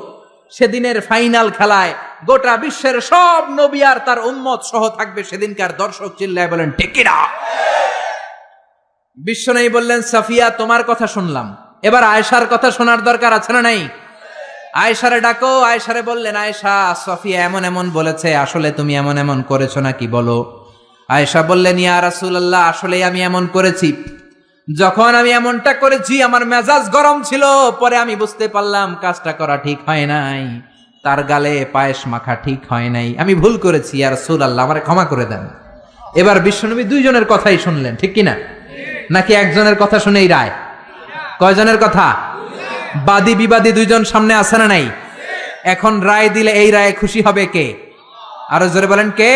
সেদিনের ফাইনাল খেলায় গোটা বিশ্বের সব নবী আর তার উম্মত সহ থাকবে সেদিনকার দর্শক। চিল্লায় বলেন ঠিক কিনা? বিশ্বনবী বললেন, সাফিয়া তোমার কথা শুনলাম, এবার আয়েশার কথা শোনার দরকার আছে না নাই? আয়েশারে ডাকো। আয়েশারে বললেন, আয়েশা, সাফিয়া এমন এমন বলেছে, আসলে তুমি এমন এমন করেছো নাকি বলো। আয়েশা বললেন, ইয়া রাসূলুল্লাহ, আসলে আমি এমন করেছি। যখন আমি এমনটা করেছি আমার মেজাজ গরম ছিল, পরে আমি বুঝতে পারলাম কাজটা করা ঠিক হয় নাই, তার গালে পায়েস মাখা ঠিক হয় নাই, আমি ভুল করেছি, ইয়া রাসূলুল্লাহ আমারে ক্ষমা করে দেন। এবার বিশ্বনবী দুইজনের কথাই শুনলেন, ঠিক কিনা? নাকি একজনের কথা শুনেই রায়? কয়জনের কথা? বাদী বিবাদী দুইজন সামনে আছে না নাই? এখন রায় দিলে এই রায়ে খুশি হবে কে? আরো জোরে বলেন কে?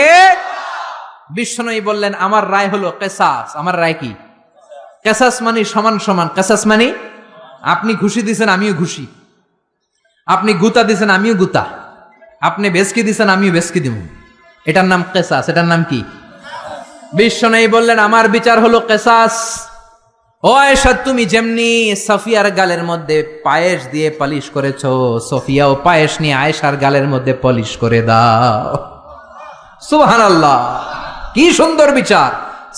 বিশ্বনবী বললেন আমার রায় হলো কিসাস। আমার রায় কি? কিসাস মানে সমান সমান। কিসাস মানে আপনি ঘুষি দিছেন আমিও ঘুষি, আপনি গুতা দিছেন আমিও গুতা, আপনি বেসকি দিছেন আমিও বেসকি দিব, এটার নাম কিসাস। এটার নাম কি? বিশ্বনবী বললেন আমার বিচার হলো কিসাস। ও আয়েশা, তুমি যেমনি সফিয়ার গালের মধ্যে পায়েস দিয়ে পালিশ করেছো, সফিয়াও পায়েস নিয়ে আয়েশার গালের মধ্যে পালিশ করে দাও। সুবহানাল্লাহ, কি সুন্দর বিচার!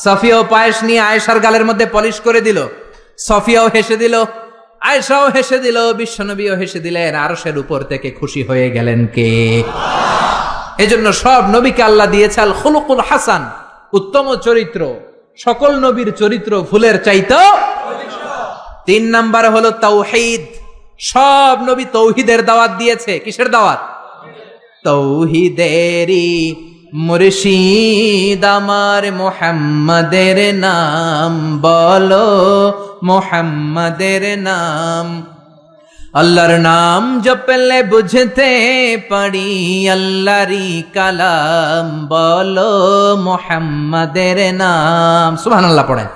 সফিয়াও পায়েস নিয়ে আয়েশার গালের মধ্যে পলিশ করে দিল, সফিয়াও হেসে দিল, আয়েশাও হেসে দিল, বিশ্বনবীও হেসে দিলেন। আরশের উপর থেকে খুশি হয়ে গেলেন কে? এজন্য সব নবীকে আল্লাহ দিয়েছে আল খুলুকুল হাসান, উত্তম চরিত্র। সকল নবীর চরিত্র ফুলের চাইতেও। 3 নাম্বার হলো তাওহীদ। সব নবী তৌহিদের দাওয়াত দিয়েছে। কিসের দাওয়াত? তৌহিদেরই মুর্শিদ আমার মুহাম্মাদের নাম বলো, মুহাম্মাদের নাম। আল্লাহর নাম জপলে বুঝতে পারি আল্লাহরই কালাম বলো, মুহাম্মাদের নাম। সুবহানাল্লাহ পড়েন।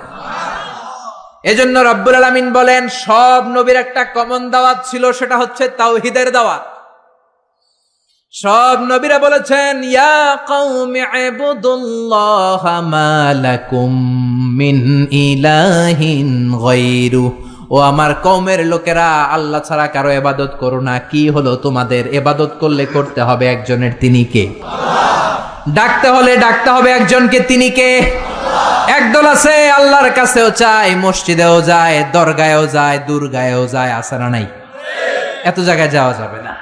এজন্য রব্বুল আলামিন বলেন সব নবীর একটা কমন দাওয়াত ছিল, সেটা হচ্ছে তাওহীদের দাওয়াত। সব নবীরা বলেছেন ইয়া কওমি ইবুদুল্লাহা মা লাকুম মিন ইলাহিন গায়রু। ও আমার কওমের লোকেরা, আল্লাহ ছাড়া কারো ইবাদত করো না। কি হলো তোমাদের? ইবাদত করলে করতে হবে একজনের, তিনি কে? ডাকতে হলে ডাকতে হবে একজনকে, তিনি কে? একদল আছে আল্লাহর কাছেও চায়, মসজিদেও যায়, দরগায়ও যায়, দুর্গায়ও যায়, আছে না নাই? এত জায়গায় যাওয়া যাবে না,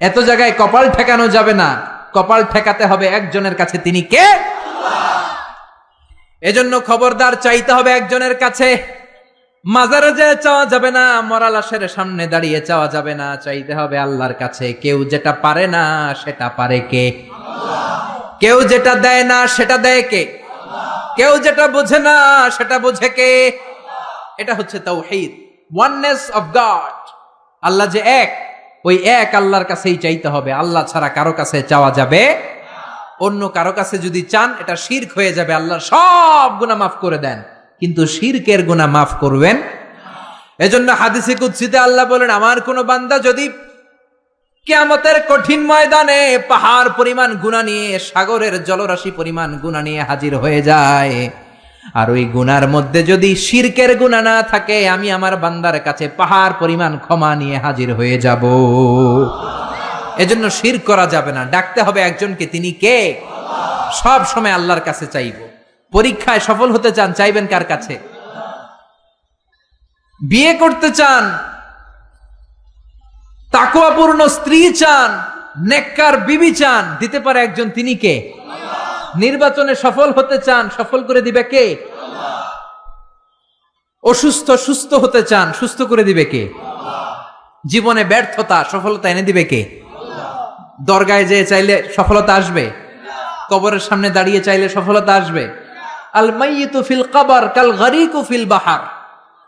এত জায়গায় কপাল ঠেকানো যাবে না। কপাল ঠেকাতে হবে একজনের কাছে, তিনি কে? এজন্য খবরদার, চাইতে হবে একজনের কাছে। মাজারে যে চাওয়া যাবে না, মরা লাশের সামনে দাঁড়িয়ে চাওয়া যাবে না, চাইতে হবে আল্লাহর কাছে। কেউ যেটা পারে না সেটা পারে কে? কেউ যেটা দেয় না সেটা দেয় কে? কেউ যেটা বোঝে না সেটা বোঝে কে? এটা হচ্ছে তাওহীদ, ওয়াননেস অফ গড। আল্লাহ যে এক, ওই এক আল্লাহর কাছেই চাইতে হবে। আল্লাহ ছাড়া কারো কাছে চাওয়া যাবে। অন্য কারো কাছে যদি চান এটা শিরক হয়ে যাবে। আল্লাহ সব গুনাহ মাফ করে দেন, কিন্তু শিরকের গুনাহ মাফ করবেন। এজন্য হাদিসে কুদসিতে আল্লাহ বলেন আমার কোন বান্দা যদি কিয়ামতের কঠিন ময়দানে পাহাড় পরিমাণ গুনাহ নিয়ে, সাগরের জলরাশি পরিমাণ গুনাহ নিয়ে হাজির হয়ে যায়, আর ওই গুনার মধ্যে যদি শিরকের গুনাহ না থাকে, আমি আমার বান্দার কাছে পাহাড় পরিমাণ ক্ষমা নিয়ে হাজির হয়ে যাব। এজন্য শিরক করা যাবে না, ডাকতে হবে একজনকে, তিনি কে? সব সময় আল্লাহর কাছে চাইব। পরীক্ষায় সফল হতে চান, চাইবেন কার কাছে? বিয়ে করতে চান, তাকওয়াপূর্ণ স্ত্রী চান, নেককার বিবি চান, দিতে পারে একজন, তিনি কে? নির্বাচনে সফল হতে চান, সফল করে দিবে কে? অসুস্থ সুস্থ হতে চান, সুস্থ করে দিবে কে? জীবনে ব্যর্থতা, সফলতা এনে দিবে কে? দরগায় যেয়ে চাইলে সফলতা আসবে? কবরের সামনে দাঁড়িয়ে চাইলে সফলতা আসবে? আল মাইয়িতু ফিল কবর কাল গরিকু ফিল বাহার।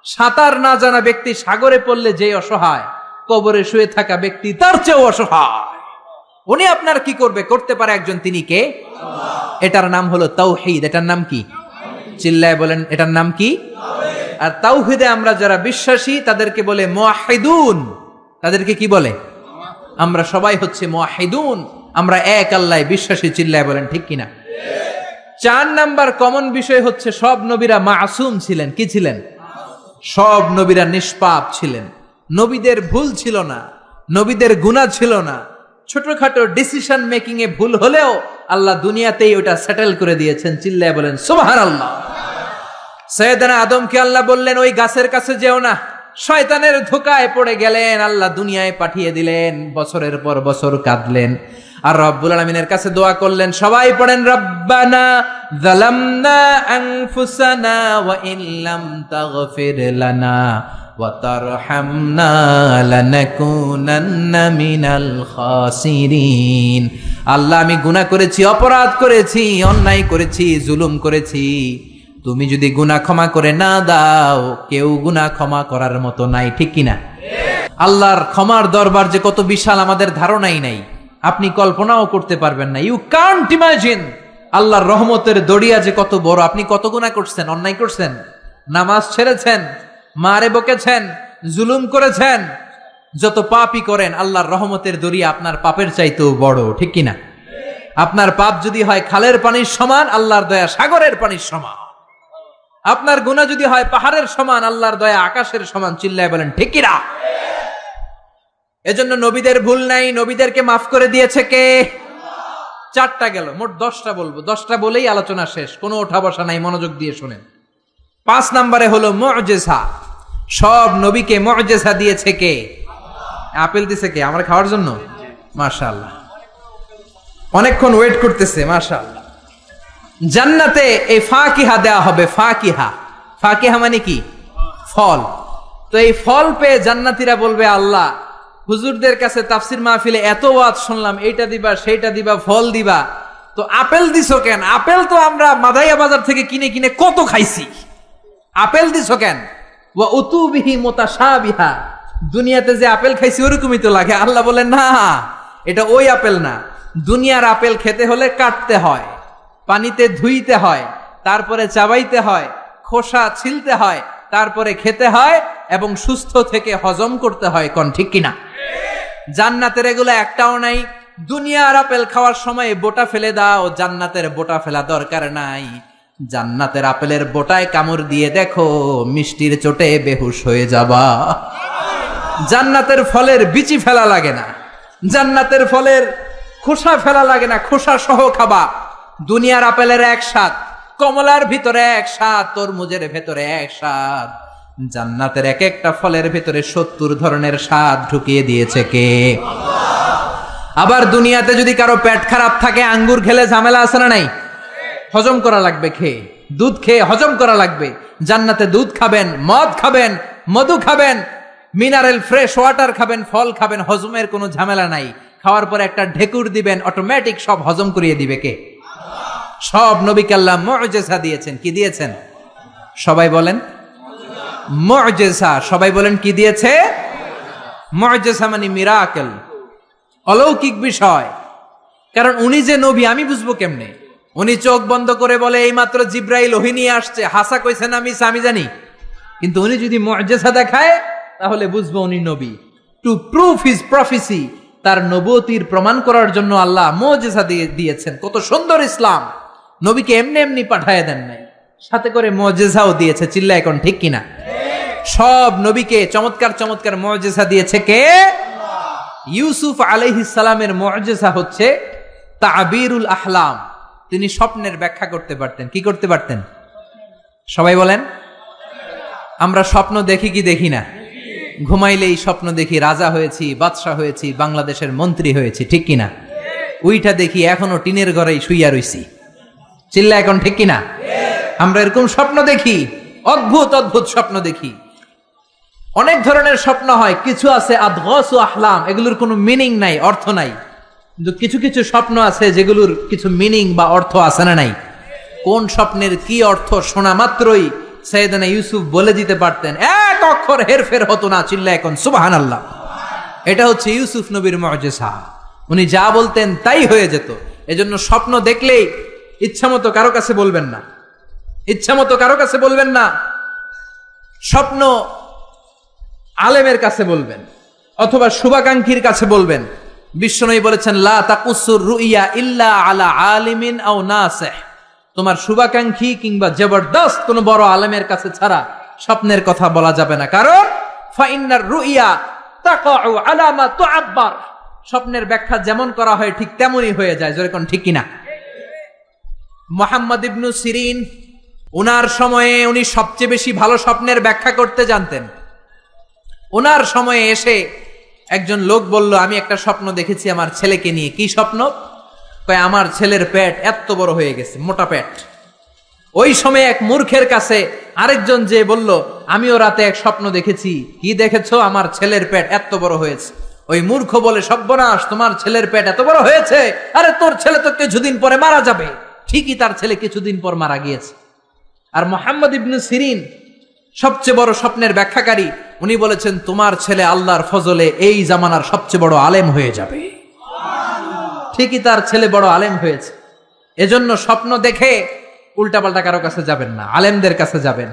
সাঁতার না জানা ব্যক্তি সাগরে পড়লে যে অসহায়, কবরে শুয়ে থাকা ব্যক্তি তার চেয়েও অসহায়। উনি আপনার কি করবে? করতে পারে একজন, তিনি কে? এটার নাম হলো তাওহীদ। এটার নাম কি? চিল্লায় বলেন, এটার নাম কি? আর তাওহীদে আমরা যারা বিশ্বাসী তাদেরকে বলে মুওয়াহিদুন। তাদেরকে কি বলে? আমরা সবাই হচ্ছে মুওয়াহিদুন, আমরা এক আল্লাহয় বিশ্বাসী। চিল্লায় বলেন ঠিক কিনা? 4 নাম্বার কমন বিষয় হচ্ছে সব নবীরা মাসুম ছিলেন। কি ছিলেন? সব নবীরা নিষ্পাপ ছিলেন। নবীদের ভুল ছিল না, নবীদের গুনাহ ছিল না। ছোটখাটো ডিসিশন মেকিং এ ভুল হলেও আল্লাহ দুনিয়াতেই ওটা সেটেল করে দিয়েছেন। চিল্লায় বলেন সুবহানাল্লাহ। সাইয়েদনা আদমকে আল্লাহ বললেন ওই গাছের কাছে যেও না, শয়তানের ধোকায় পড়ে গেলেন, আল্লাহ দুনিয়ায় পাঠিয়ে দিলেন। বছরের পর বছর কাঁদলেন, আর রব্বুল আলামিনের কাছে দোয়া করলেন। সবাই পড়েন, রব্বানা যালামনা আনফুসানা ওয়া ইল্লাম তাগফির লানা ওয়া তারহামনা লানাকুনান্না মিনাল খাসিরিন। আল্লাহ, আমি গুনাহ করেছি, অপরাধ করেছি, অন্যায় করেছি, জুলুম করেছি। তুমি যদি গুনাহ ক্ষমা করে না দাও, কেউ গুনাহ ক্ষমা করার মতো নাই, ঠিক কিনা? আল্লাহর ক্ষমার দরবার যে কত বিশাল আমাদের ধারণাই নাই, আপনি কল্পনাও করতে পারবেন না। You can't imagine. আল্লাহর রহমতের দরিয়া যে কত বড়। আপনি কত গুনাহ করছেন, অন্যায় করছেন, নামাজ ছেড়েছেন, মারে বকেছেন, জুলুম করেছেন, যত পাপই করেন, আল্লাহর রহমতের দরিয়া আপনার পাপের চাইতেও বড়, ঠিক কিনা? আপনার পাপ যদি হয় খালের পানির সমান, আল্লাহর দয়া সাগরের পানির সমান। আপনার গুনাহ যদি হয় পাহাড়ের সমান, আল্লাহর দয়া আকাশের সমান। চিল্লায় বলেন ঠিক কিনা? এজন্য নবীদের ভুল নাই, নবীদেরকে মাফ করে দিয়েছে কে? 4টা গেল, মোট 10টা বলবো। 10টা বলেই আলোচনা শেষ, কোনো ওঠা বসা নাই, মনোযোগ দিয়ে শুনেন। 5 নম্বরে হলো মুজিজা। সব নবীকে মুজিজা দিয়েছে কে? আপেল দিছে কে? আমরা খাওয়ার জন্য? মাশাআল্লাহ, অনেকক্ষণ ওয়েট করতেছে, মাশাআল্লাহ। জান্নাতে এই ফাকিহা দেয়া হবে। ফাকিহা, ফাকিহা মানে কি? ফল। তো এই ফল পেয়ে জান্নাতীরা বলবে, আল্লাহ, হুজুরদের কাছে তাফসির মাহফিলে এত ওয়াজ শুনলাম, এইটা দিবা, সেইটা দিবা, ফল দিবা, তো আপেল দিছো কেন? আপেল তো আমরা মাদাইয়া বাজার থেকে কিনে কিনে কত খাইছি, আপেল দিছো কেন? ওয়া উতুবিহি মুতাশাবিহা, দুনিয়াতে যে আপেল খাইছি ওরকমই তো লাগে। আল্লাহ বলেন, না, এটা ওই আপেল না। দুনিয়ার আপেল খেতে হলে কাটতে হয়, পানিতে ধুইতে হয়, তারপরে চাবাইতে হয়, খোসা ছিলতে হয়, তারপরে খেতে হয় এবং সুস্থ থেকে হজম করতে হয়। কোন ঠিক কিনা? জান্নাতের এগুলো একটাও নাই। দুনিয়ার আপেল খাওয়ার সময় বোটা ফেলে দাও, জান্নাতের বোটা ফেলা দরকার নাই। জান্নাতের আপেলের বোটায় কামড় দিয়ে দেখো, মিষ্টির চোটে বেহুশ হয়ে যাবা। জান্নাতের ফলের বিচি ফেলা লাগে না, জান্নাতের ফলের খোসা ফেলা লাগে না, খোসা সহ খাবা। দুনিয়ার আপেলের এক স্বাদ, কমলার ভিতরে এক স্বাদ, তরমুজের ভেতরে এক স্বাদ। জান্নাতের এক একটা ফলের ভেতরে 70 ধরনের স্বাদ ঢুকিয়ে দিয়েছে কে? আবার দুনিয়াতে যদি কারো পেট খারাপ থাকে, আঙ্গুর খেলে ঝামেলা আছে না নাই? হজম করা লাগবে খেয়ে, দুধ খেয়ে হজম করা লাগবে। জান্নাতে দুধ খাবেন, মদ খাবেন, মধু খাবেন, মিনারেল ফ্রেশ ওয়াটার খাবেন, ফল খাবেন, হজমের কোনো ঝামেলা নাই। খাওয়ার পরে একটা ঢেকুর দিবেন, অটোমেটিক সব হজম করিয়ে দিবে কে? সব নবীকে আল্লাহ মুজিজা দিয়েছেন। কি দিয়েছেন? সবাই বলেন মুজিজা। সবাই বলেন কি দিয়েছে? মুজিজা মানে মিরাকেল, অলৌকিক বিষয়। কারণ উনি যে নবী, আমি বুঝবো কেমনে? উনি চোখ বন্ধ করে বলে, এই মাত্র জিব্রাইল ওহী নিয়ে আসছে, হাসা কইছেন আমি জানি। কিন্তু উনি যদি মুজিজা দেখায়, তাহলে বুঝবো উনি নবী। টু প্রুভ হিজ প্রফেসি, তার নবুয়তির প্রমাণ করার জন্য আল্লাহ মুজিজা দিয়েছেন। কত সুন্দর ইসলাম! নবীকে এমনি এমনি পাঠায় দেন নাই, সাথে করে মুজিজাও দিয়েছে। চিল্লা এখন ঠিক কিনা? সব নবীকে চমৎকার চমৎকার মুজিজা দিয়েছে কে? ইউসুফ আলাইহিস সালামের মুজিজা হচ্ছে তাবিরুল আহলাম। তিনি স্বপ্নের ব্যাখ্যা করতে পারতেন। কি করতে পারতেন? সবাই বলেন। আমরা স্বপ্ন দেখি কি দেখি না? ঘুমাইলেই স্বপ্ন দেখি, রাজা হয়েছি, বাদশাহ হয়েছি, বাংলাদেশের মন্ত্রী হয়েছি, ঠিক কিনা? ওইটা দেখি এখনো টিনের ঘরেই শুইয়া রইছি। চিল্লা এখন ঠিক কিনা? আমরা এরকম স্বপ্ন দেখি, অদ্ভুত অদ্ভুত স্বপ্ন দেখি। অনেক ধরনের স্বপ্ন হয়, কিছু আছে আদগস ও আহলাম, এগুলোর কোনো মিনিং নাই, অর্থ নাই। কিন্তু কিছু কিছু স্বপ্ন আছে যেগুলোর কিছু মিনিং বা অর্থ আছে না নাই? কোন স্বপ্নের কি অর্থ শোনা মাত্রই সাইয়েদনা ইউসুফ বলে দিতে পারতেন, এক অক্ষর হেরফের হতো না। চিল্লা এখন সুবহানাল্লাহ। এটা হচ্ছে ইউসুফ নবীর মুজিজা। উনি যা বলতেন তাই হয়ে যেত। এজন্য স্বপ্ন দেখলেই ইচ্ছামতো কারো কাছে বলবেন না, ইচ্ছামতো কারো কাছে বলবেন না। স্বপ্ন আলেমের কাছে বলবেন, অথবা শুভাকাঙ্ক্ষীর কাছে বলবেন। বিশ্বনবী বলেছেন, লা তাকুসুর রুইয়া ইল্লা আলা আলিমিন আও নাসিহ। তোমার শুভাকাঙ্ক্ষী কিংবা জবরদস্ত কোন বড় আলেমের কাছে ছাড়া স্বপ্নের কথা বলা যাবে না। কারণ ফাইন্নার রুইয়া তাকাউ আলা মা তুআব্বার, স্বপ্নের ব্যাখ্যা যেমন করা হয় ঠিক তেমনই হয়ে যায়। যেরকম ঠিক কিনা? মুহাম্মদ ইবনু সিরিন, ওনার সময়ে উনি সবচেয়ে বেশি ভালো স্বপ্নের ব্যাখ্যা করতে জানতেন। ওনার সময়ে এসে একজন লোক বলল, আমি একটা স্বপ্ন দেখেছি আমার ছেলেকে নিয়ে। কি স্বপ্ন? কয় আমার ছেলের পেট এত বড় হয়ে গেছে, মোটা পেট। ওই সময় এক মূর্খের কাছে আরেকজন যে বলল, আমিও রাতে এক স্বপ্ন দেখেছি। কি দেখেছো? আমার ছেলের পেট এত বড় হয়েছে। ওই মূর্খ বলে, সর্বনাশ, তোমার ছেলের পেট এত বড় হয়েছে? আরে তোর ছেলে তো কিছুদিন পরে মারা যাবে। ঠিকই তার ছেলে কিছুদিন পর মারা গিয়েছে। আর মুহাম্মদ ইবনে সিরিন সবচেয়ে বড় স্বপ্নের ব্যাখ্যাকারী, উনি বলেছেন তোমার ছেলে আল্লাহর ফজলে এই জামানার সবচেয়ে বড় আলেম হয়ে যাবে। ঠিকই তার ছেলে বড় আলেম হয়েছে। এজন্য স্বপ্ন দেখে উল্টাপাল্টা কারো কাছে যাবেন না, আলেমদের কাছে যাবেন।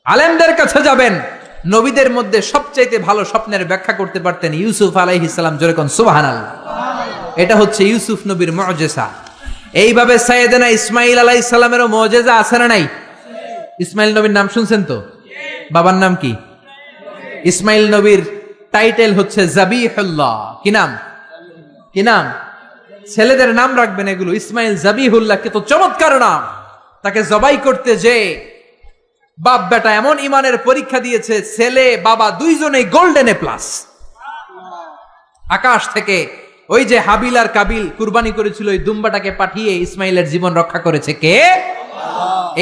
আলেমদের কাছে যাবেন। নবীদের মধ্যে সবচাইতে ভালো স্বপ্নের ব্যাখ্যা করতে পারতেন ইউসুফ আলাইহিস সালাম। জোরে কোন সুবহানাল্লাহ। এটা হচ্ছে ইউসুফ নবীর মুজিজা। এইভাবে সাইয়েদনা ইসমাঈল আলাইহিস সালামেরও মুজিজা আছে না নাই? ইসমাঈল নবীর নাম শুনছেন তো? বাবার নাম কি? ইসমাঈল নবীর টাইটেল হচ্ছে জাবিহুল্লাহ। কি নাম? কি নাম? ছেলেদের নাম রাখবেন এগুলো। ইসমাঈল জাবিহুল্লাহ, কে তো চমৎকার নাম। তাকে জবাই করতে যে বাপ বেটা এমন ইমানের পরীক্ষা দিয়েছে, ছেলে বাবা দুইজনেই গোল্ডেন এ প্লাস। আকাশ থেকে ওই যে হাবিল আর কাবিল কুরবানি করেছিল, ওই দুম্বাটাকে পাঠিয়ে ইসমাইলের জীবন রক্ষা করেছে কে?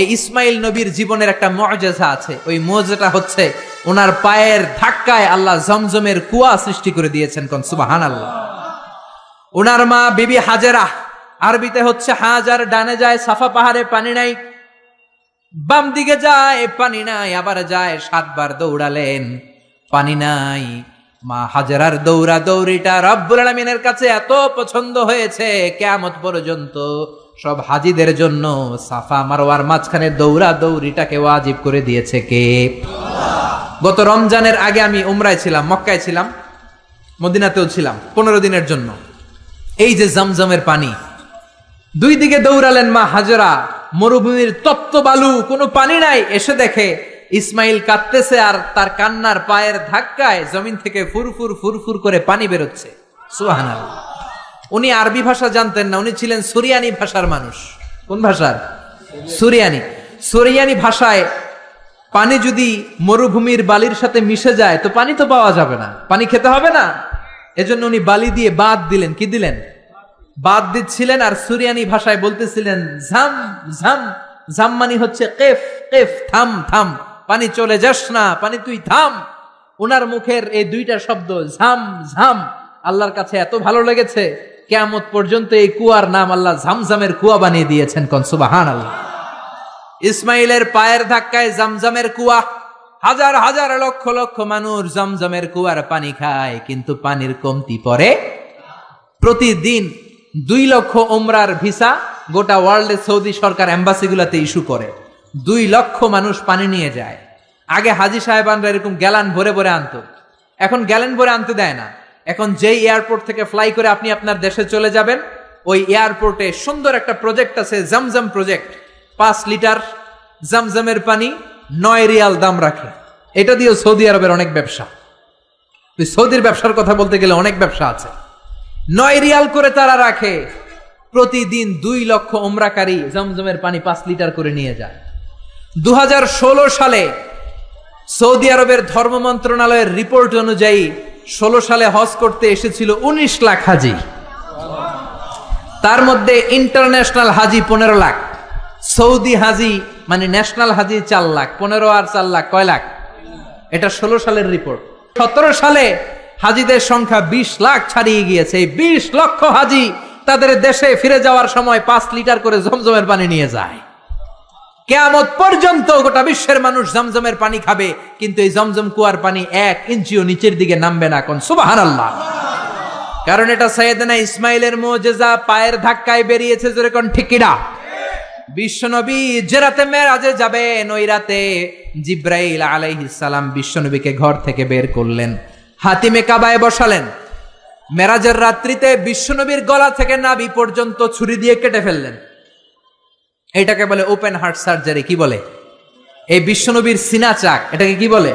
এই ইসমাইল নবীর জীবনের একটা মুজিজা আছে। ওই মুজিজাটা হচ্ছে ওনার পায়ের ধাক্কায় আল্লাহ জমজমের কুয়া সৃষ্টি করে দিয়েছেন। কোন সুবহানাল্লাহ। ওনার মা বিবি হাজেরা, আরবিতে হচ্ছে হাজার, ডানে যায় সাফা পাহাড়ে পানি নাই, বাম দিকে যায় পানি নাই, আবার যায় 7 বার দৌড়ালেন, পানি নাই। মা হাজেরার দৌড়া দৌড়িটা রব্বুল আলামিনের কাছে এত পছন্দ হয়েছে, কিয়ামত পর্যন্ত সব হাজীদের জন্য সাফা মারওয়ার মাঝখানে দৌড়া দৌড়িটাকে ওয়াজিব করে দিয়েছে কে? গত রমজানের আগে আমি উমরায় ছিলাম, মক্কায় ছিলাম, মদিনাতেও ছিলাম 15 দিনের জন্য। এই যে জমজমের পানি, দুই দিকে দৌড়ালেন মা হাজেরা, মরুভূমির তপ্ত বালু, কোনো পানি নাই। এসে দেখে ইসমাইল কাঁদতেছে আর তার কান্নার পায়ের ধাক্কায় জমিন থেকে ফুরফুর ফুরফুর করে পানি বেরোচ্ছে। সুবহানাল্লাহ। উনি আরবি ভাষা জানতেন না, উনি ছিলেন সুরিয়ানি ভাষার মানুষ। কোন ভাষার? সুরিয়ানি। সুরিয়ানি ভাষায় পানি যদি মরুভূমির বালির সাথে মিশে যায় তো পানি তো পাওয়া যাবে না, পানি খেতে হবে না। এজন্য উনি বালি দিয়ে বাদ দিলেন। কি দিলেন? বাদ দিচ্ছিলেন। আর সুরিয়ানি ভাষায় বলতেছিলেন ঝাম ঝাম। ঝাম মানে হচ্ছে কেফ কেফ, থাম থাম, পানি চলে যাস না, পানি তুই থাম। ওনার মুখের এই দুইটা শব্দ ঝাম ঝাম আল্লাহর কাছে এত ভালো লেগেছে, কিয়ামত পর্যন্ত এই কুয়ার নাম আল্লাহ ঝামঝামের কুয়া বানিয়ে দিয়েছেন। কোন সুবহানাল্লাহ। ইসমাইলের পায়ের ধাক্কায় জামজামের কুয়া, হাজার হাজার লক্ষ লক্ষ মানুষ জমজমের কুয়ার পানি খায়, কিন্তু পানির কমতি পড়ে। প্রতিদিন 2 লক্ষ উমরার ভিসা গোটা ওয়ার্ল্ডে সৌদি সরকার এম্বাসিগুলোতে ইস্যু করে। 2 লক্ষ মানুষ পানি নিয়ে যায়। আগে হাজি সাহেবানরা এরকম গ্যালান ভরে ভরে আনতো, এখন গ্যালান ভরে আনতে দেয় না। এখন যেই এয়ারপোর্ট থেকে ফ্লাই করে আপনি আপনার দেশে চলে যাবেন, ওই এয়ারপোর্টে সুন্দর একটা প্রজেক্ট আছে, জমজম প্রজেক্ট। 5 লিটার জমজমের পানি 9 রিয়াল দাম রাখে। এটা দিয়েও সৌদি আরবের অনেক ব্যবসা। সৌদির ব্যবসার কথা বলতে গেলে অনেক ব্যবসা আছে। 9 রিয়াল করে তারা রাখে। প্রতিদিন 2 লক্ষ উমরাকারী জমজমের পানি 5 লিটার করে নিয়ে যায়। 2016 সালে সৌদি আরবের ধর্ম মন্ত্রণালয়ের রিপোর্ট অনুযায়ী 16 সালে হজ করতে এসেছিল 19 লাখ হাজি। তার মধ্যে ইন্টারন্যাশনাল হাজি 15 লাখ, সৌদি হাজি মানে ন্যাশনাল হাজি 4 লাখ। 15 আর 4 লাখ কয় লাখ? এটা 16 সালের রিপোর্ট। 17 সালে হাজিদের সংখ্যা 20 লাখ ছাড়িয়ে গিয়েছে। এই 20 লক্ষ হাজি তাদের দেশে ফিরে যাওয়ার সময় 5 লিটার করে জমজমের পানি নিয়ে যায়। কিয়ামত পর্যন্ত গোটা বিশ্বের মানুষ জমজমের পানি খাবে, কিন্তু এই জমজম কুয়ার পানি 1 ইঞ্চিও নিচের দিকে নামবে না। কোন সুবহানাল্লাহ। কারণ এটা সাইয়েদনা ইসমাইলের মুজিজা, পায়ের ধাক্কায় বেরিয়েছে। জোরে কোন ঠিক কিনা? বিশ্বনবী যে রাতে মেরাজে যাবেন, ওই রাতে জিব্রাইল আলাইহিস সালাম বিশ্বনবীকে ঘর থেকে বের করলেন, হাতিমে কাবায় বসালেন। মেরাজের রাত্রিতে বিশ্বনবীর গলা থেকে নাভি পর্যন্ত ছুরি দিয়ে কেটে ফেললেন। এটাকে বলে ওপেন হার্ট সার্জারি। কি বলে? এই বিশ্বনবীর সিনা চাক, এটাকে কি বলে?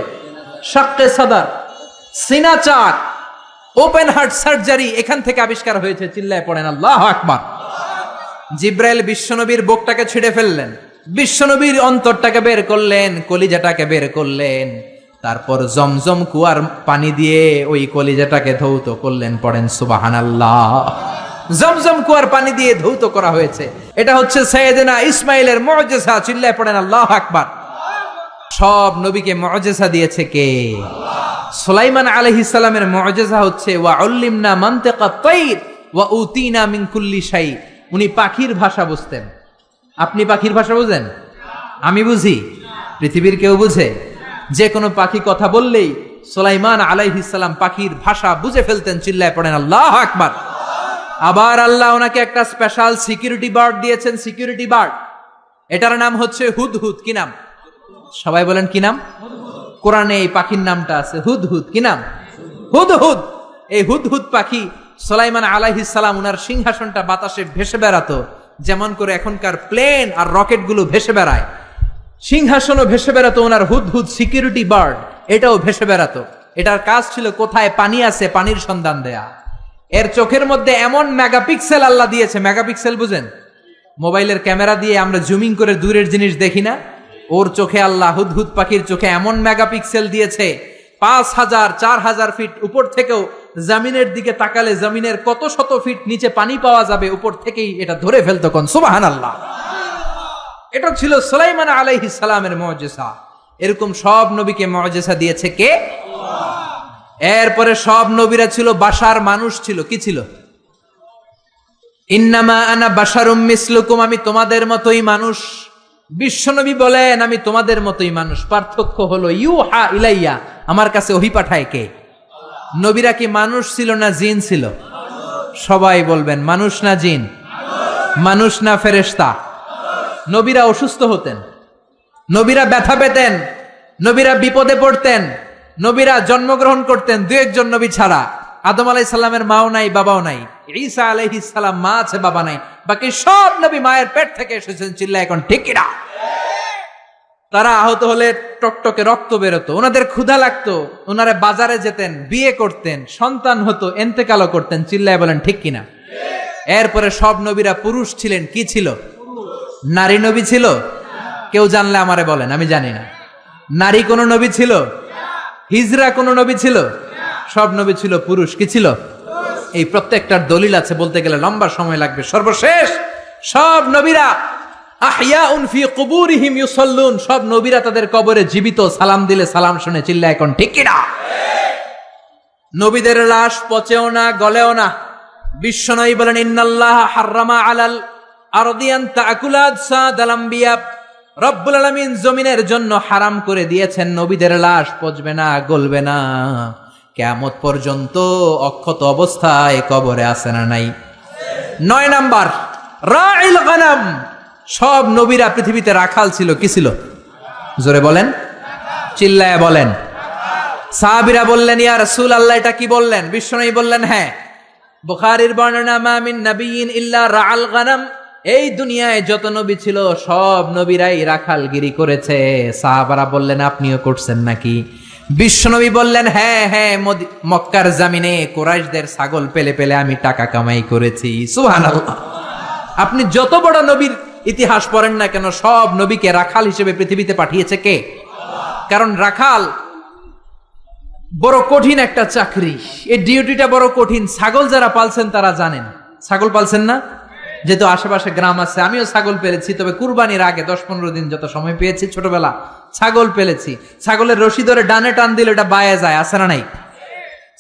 শাক্কে সাদার, সিনা চাক, ওপেন হার্ট সার্জারি এখান থেকে আবিষ্কার হয়েছে। চিল্লায় পড়েন আল্লাহু আকবার। জিব্রাইল বিশ্বনবীর বুকটাকে ছিঁড়ে ফেললেন, বিশ্বনবীর অন্তরটাকে বের করলেন, কলিজাটাকে বের করলেন। তারপর জমজম কুয়ার পানি দিয়ে ওই কলিজাটাকে ধৌত করলেন, পড়েন সুবহানাল্লাহ। জমজম কুয়ার পানি দিয়ে ধৌত করা হয়েছে। এটা হচ্ছে সাইয়েদনা ইসমাইলের মুআজিজা, চিল্লায় পড়েন আল্লাহু আকবার। সব নবীকে মুআজিজা দিয়েছে কে? সুলাইমান আলাইহিস সালামের মুআজিজা হচ্ছে ওয়া উল্লিমনা মানতিকাত তাইর ওয়া উতিনা মিন কুল্লি শাই। উনি পাখির ভাষা বুঝতেন। আপনি পাখির ভাষা বুঝেন? আমি বুঝি? পৃথিবীর কেউ বুঝে? যে কোনো পাখি কথা বললেই সুলাইমান আলাইহিস সালাম পাখির ভাষা বুঝে ফেলতেন, চিল্লায় পড়েন আল্লাহু আকবার। আবার আল্লাহ ওনাকে একটা স্পেশাল সিকিউরিটি বার্ড দিয়েছেন, সিকিউরিটি বার্ড। এটার নাম হচ্ছে হুদহুদ। কি নাম? সবাই বলেন কি নাম? কোরআনে এই পাখির নামটা আছে হুদহুদ। কি নাম? হুদহুদ। এই হুদহুদ পাখি সুলাইমান আলাইহিস সালাম উনার সিংহাসনটা বাতাসে ভেসে বেড়াতো, যেমন করে এখনকার প্লেন আর রকেট গুলো ভেসে বেড়ায়। সিংহাসনও ভেসে বেড়াতো ওনার হুদহুদ সিকিউরিটি বার্ড, এটাও ভেসে বেড়াতো। এটার কাজ ছিল কোথায় পানি আছে পানির সন্ধান দেয়া। এর চোখের মধ্যে এমন মেগাপিক্সেল আল্লাহ দিয়েছে। মেগাপিক্সেল বুঝেন? মোবাইলের ক্যামেরা দিয়ে আমরা জুমিং করে দূরের জিনিস দেখি না? ওর চোখে আল্লাহ, হুদহুদ পাখির চোখে এমন মেগাপিক্সেল দিয়েছে, 5000 4000 ফিট উপর থেকেও জমিনের দিকে তাকালে জমিনের কত শত ফিট নিচে পানি পাওয়া যাবে, উপর থেকেই এটা ধরে ফেলতো। কোন সুবহানাল্লাহ। এটা ছিল সুলাইমান আলাইহিস সালামের মুআজিজা। এরকম সব নবীকে মুআজিজা দিয়েছে কে? এরপরে সব নবীরা ছিল বাশার, মানুষ ছিল। কি ছিল? ইন্নামা আনা বাশারুম মিসলুকুম, আমি তোমাদের মতোই মানুষ। বিশ্বনবী বলেন আমি তোমাদের মতোই মানুষ, পার্থক্য হলো ইউহা ইলাইয়া, আমার কাছে ওহী পাঠায় কে? নবীরা কি মানুষ ছিল না জিন ছিল? সবাই বলবেন মানুষ না জিন? মানুষ না ফেরেশতা? নবীরা অসুস্থ হতেন, নবীরা ব্যথা পেতেন, নবীরা বিপদে পড়তেন, নবীরা জন্মগ্রহণ করতেন দু একজন নবী ছাড়া। আদম আলাইহিস সালামের মাও নাই, বাবাও নাই। ঈসা আলাইহিস সালাম মা আছে, বাবা নাই। বাকি সব নবী মায়ের পেট থেকে এসেছেন, চিল্লায় এখন ঠিক কিনা? তারা আহত হলে টকটকে রক্ত বেরোতো, ওনাদের ক্ষুধা লাগতো, ওনারা বাজারে যেতেন, বিয়ে করতেন, সন্তান হতো, এন্তেকালও করতেন, চিল্লায় বলেন ঠিক কিনা? এরপরে সব নবীরা পুরুষ ছিলেন। কি ছিল? নারী নবী ছিল? কেউ জানলে আমারে বলেন, আমি জানি না। নারী কোন নবী ছিল? হিজরা কোন নবী ছিল? সব নবী ছিল পুরুষ। কি ছিল? এই প্রত্যেকটার দলিল আছে, বলতে গেলে লম্বা সময় লাগবে। সর্বশেষ সব নবীরা আহইয়াউন ফি কুবুরিহিম ইউসাল্লুন, সব নবীরা তাদের কবরে জীবিত, সালাম দিলে সালাম শুনে, চিল্লায় এখন ঠিক কিনা? নবীদের লাশ পচেও না, গলেও না। বিশ্বনবী বলেন ইন্নাল্লাহ হাররামা আলাল আরদিয়ান তাকুলা আজসাদাল আমবিয়া, রব্বুল আলামিন জমিনের জন্য হারাম করে দিয়েছেন নবীদের লাশ পচবে না, গলবে না, কিয়ামত পর্যন্ত অক্ষত অবস্থায় কবরে আছে না নাই? 9 নাম্বার রাইল গানাম, সব নবীরা পৃথিবীতে রাখাল ছিল। কি ছিল? জোরে বলেন, চিল্লায় বলেন। সাহাবীরা বললেন ইয়া রাসূলুল্লাহ এটা কি বললেন? বিশ্বনবী বললেন হ্যাঁ, বুখারীর বর্ণনা মা মিন নাবিয়্যিন ইল্লা রাআল গানাম, এই দুনিয়ায় যত নবী ছিল সব নবীরাই রাখালগিরি করেছে। সাহাবারা বললেন আপনিও করছেন নাকি? বিশ্বনবী বললেন হ্যাঁ হ্যাঁ, মক্কার জমিনে কুরাইশদের ছাগল পেলে পেলে আমি টাকা কামাই করেছি। সুবহানাল্লাহ। আপনি যত বড় নবীর ইতিহাস পড়েন না কেন, সব নবীকে রাখাল হিসেবে পৃথিবীতে পাঠিয়েছে কে? কারণ রাখাল বড় কঠিন একটা চাকরি, এই ডিউটিটা বড় কঠিন। ছাগল যারা পালছেন তারা জানেন। ছাগল পালছেন না? যেহেতু আশেপাশে গ্রাম আছে, আমিও ছাগল পেলেছি, তবে কুরবানির আগে 10-15 দিন যত সময় পেয়েছি ছোটবেলা ছাগল পেলেছি। ছাগলের রশি ধরে ডানে টান দিলে এটা বায়ে যায়, আছে না নাই?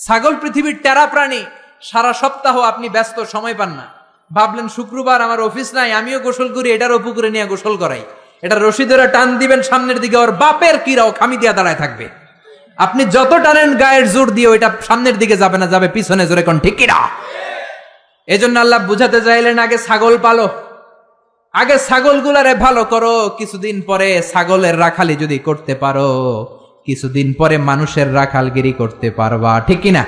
ছাগল পৃথিবীর টেরা প্রাণী। সারা সপ্তাহ আপনি ব্যস্ত, সময় পান না। ভাবলেন শুক্রবার আমার অফিস নাই, আমিও গোসল করি, এটারও পুকুরে নিয়ে গোসল করাই। এটা রশি ধরে টান দিবেন সামনের দিকে, ওর বাপের কিরাও খামি দিয়া দাঁড়ায় থাকবে। আপনি যত টানেন গায়ের জোর দিয়ে ওইটা সামনের দিকে যাবে না, যাবে পিছনে। জোরে কোন ঠিক কিনা? এজন্য আল্লাহ বুঝাতে চাইলেন আগে ছাগল পালো, আগে ছাগলগুলারে ভালো করো, কিছুদিন পরে ছাগলের রাখালি যদি করতে পারো, কিছুদিন পরে মানুষের রাখালগিরি করতে পারবা। ঠিক কিনা?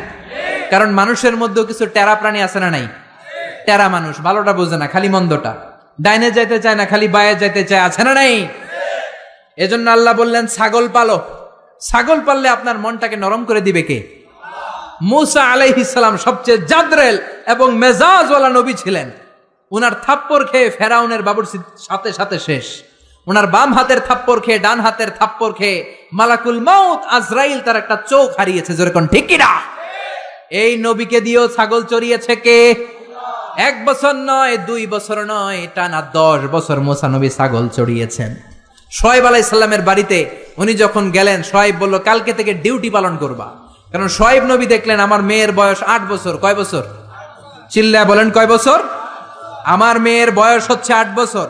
কারণ মানুষের মধ্যেও কিছু টেরা প্রাণী আছে না নাই? টেরা মানুষ ভালোটা বোঝে না, খালি মন্দটা। ডাইনে যাইতে চায় না, খালি বায়ে যাইতে চায়, আছে না নাই? এজন্য আল্লাহ বললেন ছাগল পালো। ছাগল পাললে আপনার মনটাকে নরম করে দিবে কে? মুসা আলাইহিস সালাম সবচেয়ে জাদরেল এবং মেজাজওয়ালা নবী ছিলেন। উনার থাপ্পড় খেয়ে ফেরাউনের বাবুর্চির সাথে সাথে শেষ। ওনার বাম হাতের থাপ্পড় খেয়ে, ডান হাতের থাপ্পড় খেয়ে মালাকুল মাউত আজরাইল তার একটা চোখ হারিয়েছে। জোরে কোন ঠিক কিনা? এই নবীকে দিয়েও ছাগল চড়িয়েছে কে? 1 বছর নয়, 2 বছর নয়, টানা 10 বছর মুসা নবী ছাগল চড়িয়েছেন। শোয়েব আলাইহিস সালামের বাড়িতে উনি যখন গেলেন, শোয়েব বলল কালকে থেকে ডিউটি পালন করবা। কারণ শোয়েব নবী দেখলেন আমার মেয়ের বয়স 8 বছর। কয় বছর? চিল্লায় বলেন কয় বছর? আমার মেয়ের বয়স হচ্ছে 8 বছর।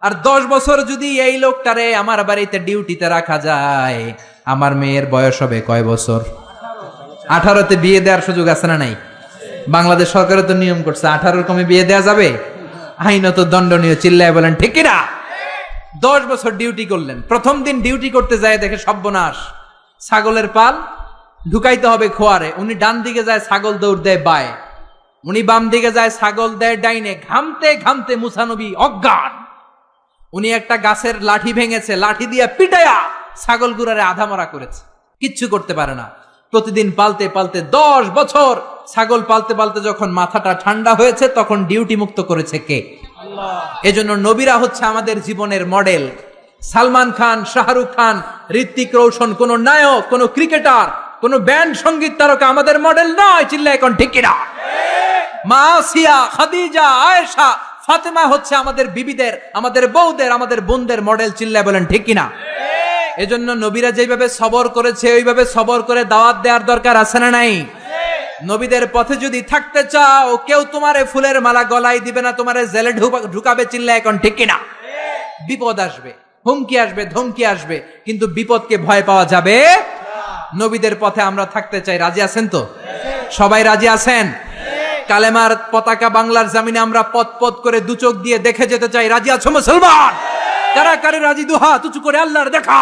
আর 10 বছর যদি এই লোকটারে আমার বাড়িতে ডিউটিতে রাখা যায়, আমার মেয়ের বয়স হবে কয় বছর? 18তে বিয়ে দেওয়ার সুযোগ আছে না নাই? বাংলাদেশ সরকারের তো নিয়ম করছে 18-র কমে বিয়ে দেওয়া যাবে, আইনত দণ্ডনীয়। চিল্লায় বলেন ঠিক কিনা? 10 বছর ডিউটি করলেন। প্রথম দিন ডিউটি করতে যায় দেখে সর্বনাশ, ছাগলের পাল ঢুকাইতে হবে খোয়ারে। উনি ডান দিকে যায়, ছাগল দৌড় দেয় বায়ে। উনি বাম দিকে যায়, ছাগল দেয় ডাইনে। ঘামতে ঘামতে মুসা নবী অজ্ঞান। উনি একটা গাছের লাঠি ভেঙেছে, লাঠি দিয়ে পিটায়া ছাগল গুড়ারে আধা মরা করেছে, কিচ্ছু করতে পারে না। প্রতিদিন পালতে পালতে 10 বছর ছাগল পালতে পালতে যখন মাথাটা ঠান্ডা হয়েছে, তখন ডিউটি মুক্ত করেছে কে? আল্লাহ। এজন্য নবীরা হচ্ছে আমাদের জীবনের মডেল। সালমান খান, শাহরুখ খান, ঋত্বিক রোশন কোন নায়ক, কোন ক্রিকেটার, কোন ব্যান্ড সঙ্গীত তারকা আমাদের মডেল নয়। চিল্লায় এখন ঠিক কিনা? মা আসিয়া, খাদিজা, আয়েশা, ফাতেমা হচ্ছে আমাদের বিবিদের, আমাদের বউদের, আমাদের বোনদের মডেল। চিল্লায় বলেন ঠিক কিনা? এজন্য নবীরা যেভাবে সবর করেছে, ওইভাবে সবর করে দাওয়াত দেওয়ার দরকার আছে না নাই? নবীদের পথে যদি থাকতে চাও, কেউ তোমারে ফুলের মালা গলায় দিবে না, তোমারে জেলে ঢুকাবে। চিল্লায় এখন ঠিক কিনা? বিপদ আসবে, হুমকি আসবে, ধমকি আসবে, কিন্তু বিপদকে ভয় পাওয়া যাবে। নবীদের পথে আমরা থাকতে চাই। রাজি আছেন তো? সবাই রাজি আছেন? কালেমার পতাকা বাংলার জমিনে আমরা পথ পথ করে 2 চোখ দিয়ে দেখে যেতে চাই। রাজি আছো মুসলমান? কারা কারে রাজি? দুহাত উঁচু করে আল্লাহর দেখা।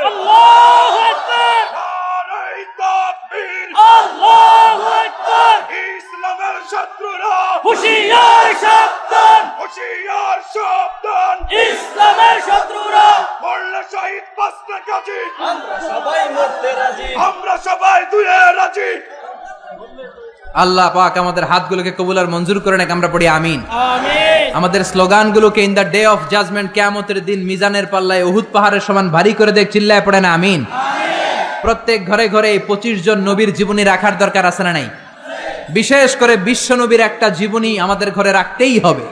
আল্লাহু আকবার, নারে তাকবীর, আল্লাহু আকবার। ইসলামের শত্রুরা হুঁশিয়ার সাবধান, হুঁশিয়ার সাবধান। ইসলামের শত্রুরা মরলে শহীদ, বাঁচলে গাজী। আমরা সবাই মরতে রাজি, আমরা সবাই দুয়ে রাজি। আল্লাহ পাক আমাদের হাতগুলোকে কবুল আর মঞ্জুর করে নেক। আমরা পড়ি আমিন। আমিন। আমাদের স্লোগানগুলোকে in the day of judgement, কিয়ামতের দিন মিজানের পাল্লায় উহুদ পাহাড়ের সমান ভারী করে দেখ। চিল্লায় পড়ে না আমিন। প্রত্যেক ঘরে ঘরে 25 জন নবীর জীবনী রাখার দরকার আছে না নাই? বিশেষ করে বিশ্ব নবীর একটা জীবনী আমাদের ঘরে রাখতেই হবে।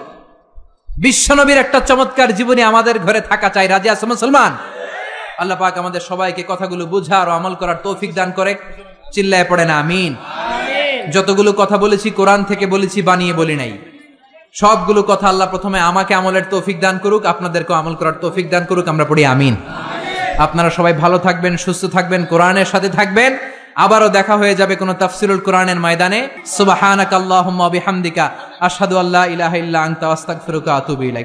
বিশ্ব নবীর একটা চমৎকার জীবনী আমাদের ঘরে থাকা চাই। রাজি আছো মুসলমান? আল্লাহ পাক আমাদের সবাইকে কথাগুলো বুঝার ও আমল করার তৌফিক দান করে। চিল্লায় পড়ে না আমিন। যতগুলো কথা বলেছি কোরআন থেকে বলেছি, বানিয়ে বলি নাই। সবগুলো কথা আল্লাহ প্রথমে আমাকে আমলের তৌফিক দান করুক, আপনাদেরকে আমল করার তৌফিক দান করুক। আমরা পড়ি আমিন। আপনারা সবাই ভালো থাকবেন, সুস্থ থাকবেন, কোরআনের সাথে থাকবেন। আবারও দেখা হয়ে যাবে কোন তাফসিরুল কোরআনের ময়দানে। সুবহানাকাল্লাহুম্মা বিহামদিকা আশহাদু আল্লা ইলাহা ইল্লা আনতা আস্তাগফিরুকা ওয়া আতুবু ইলাইক।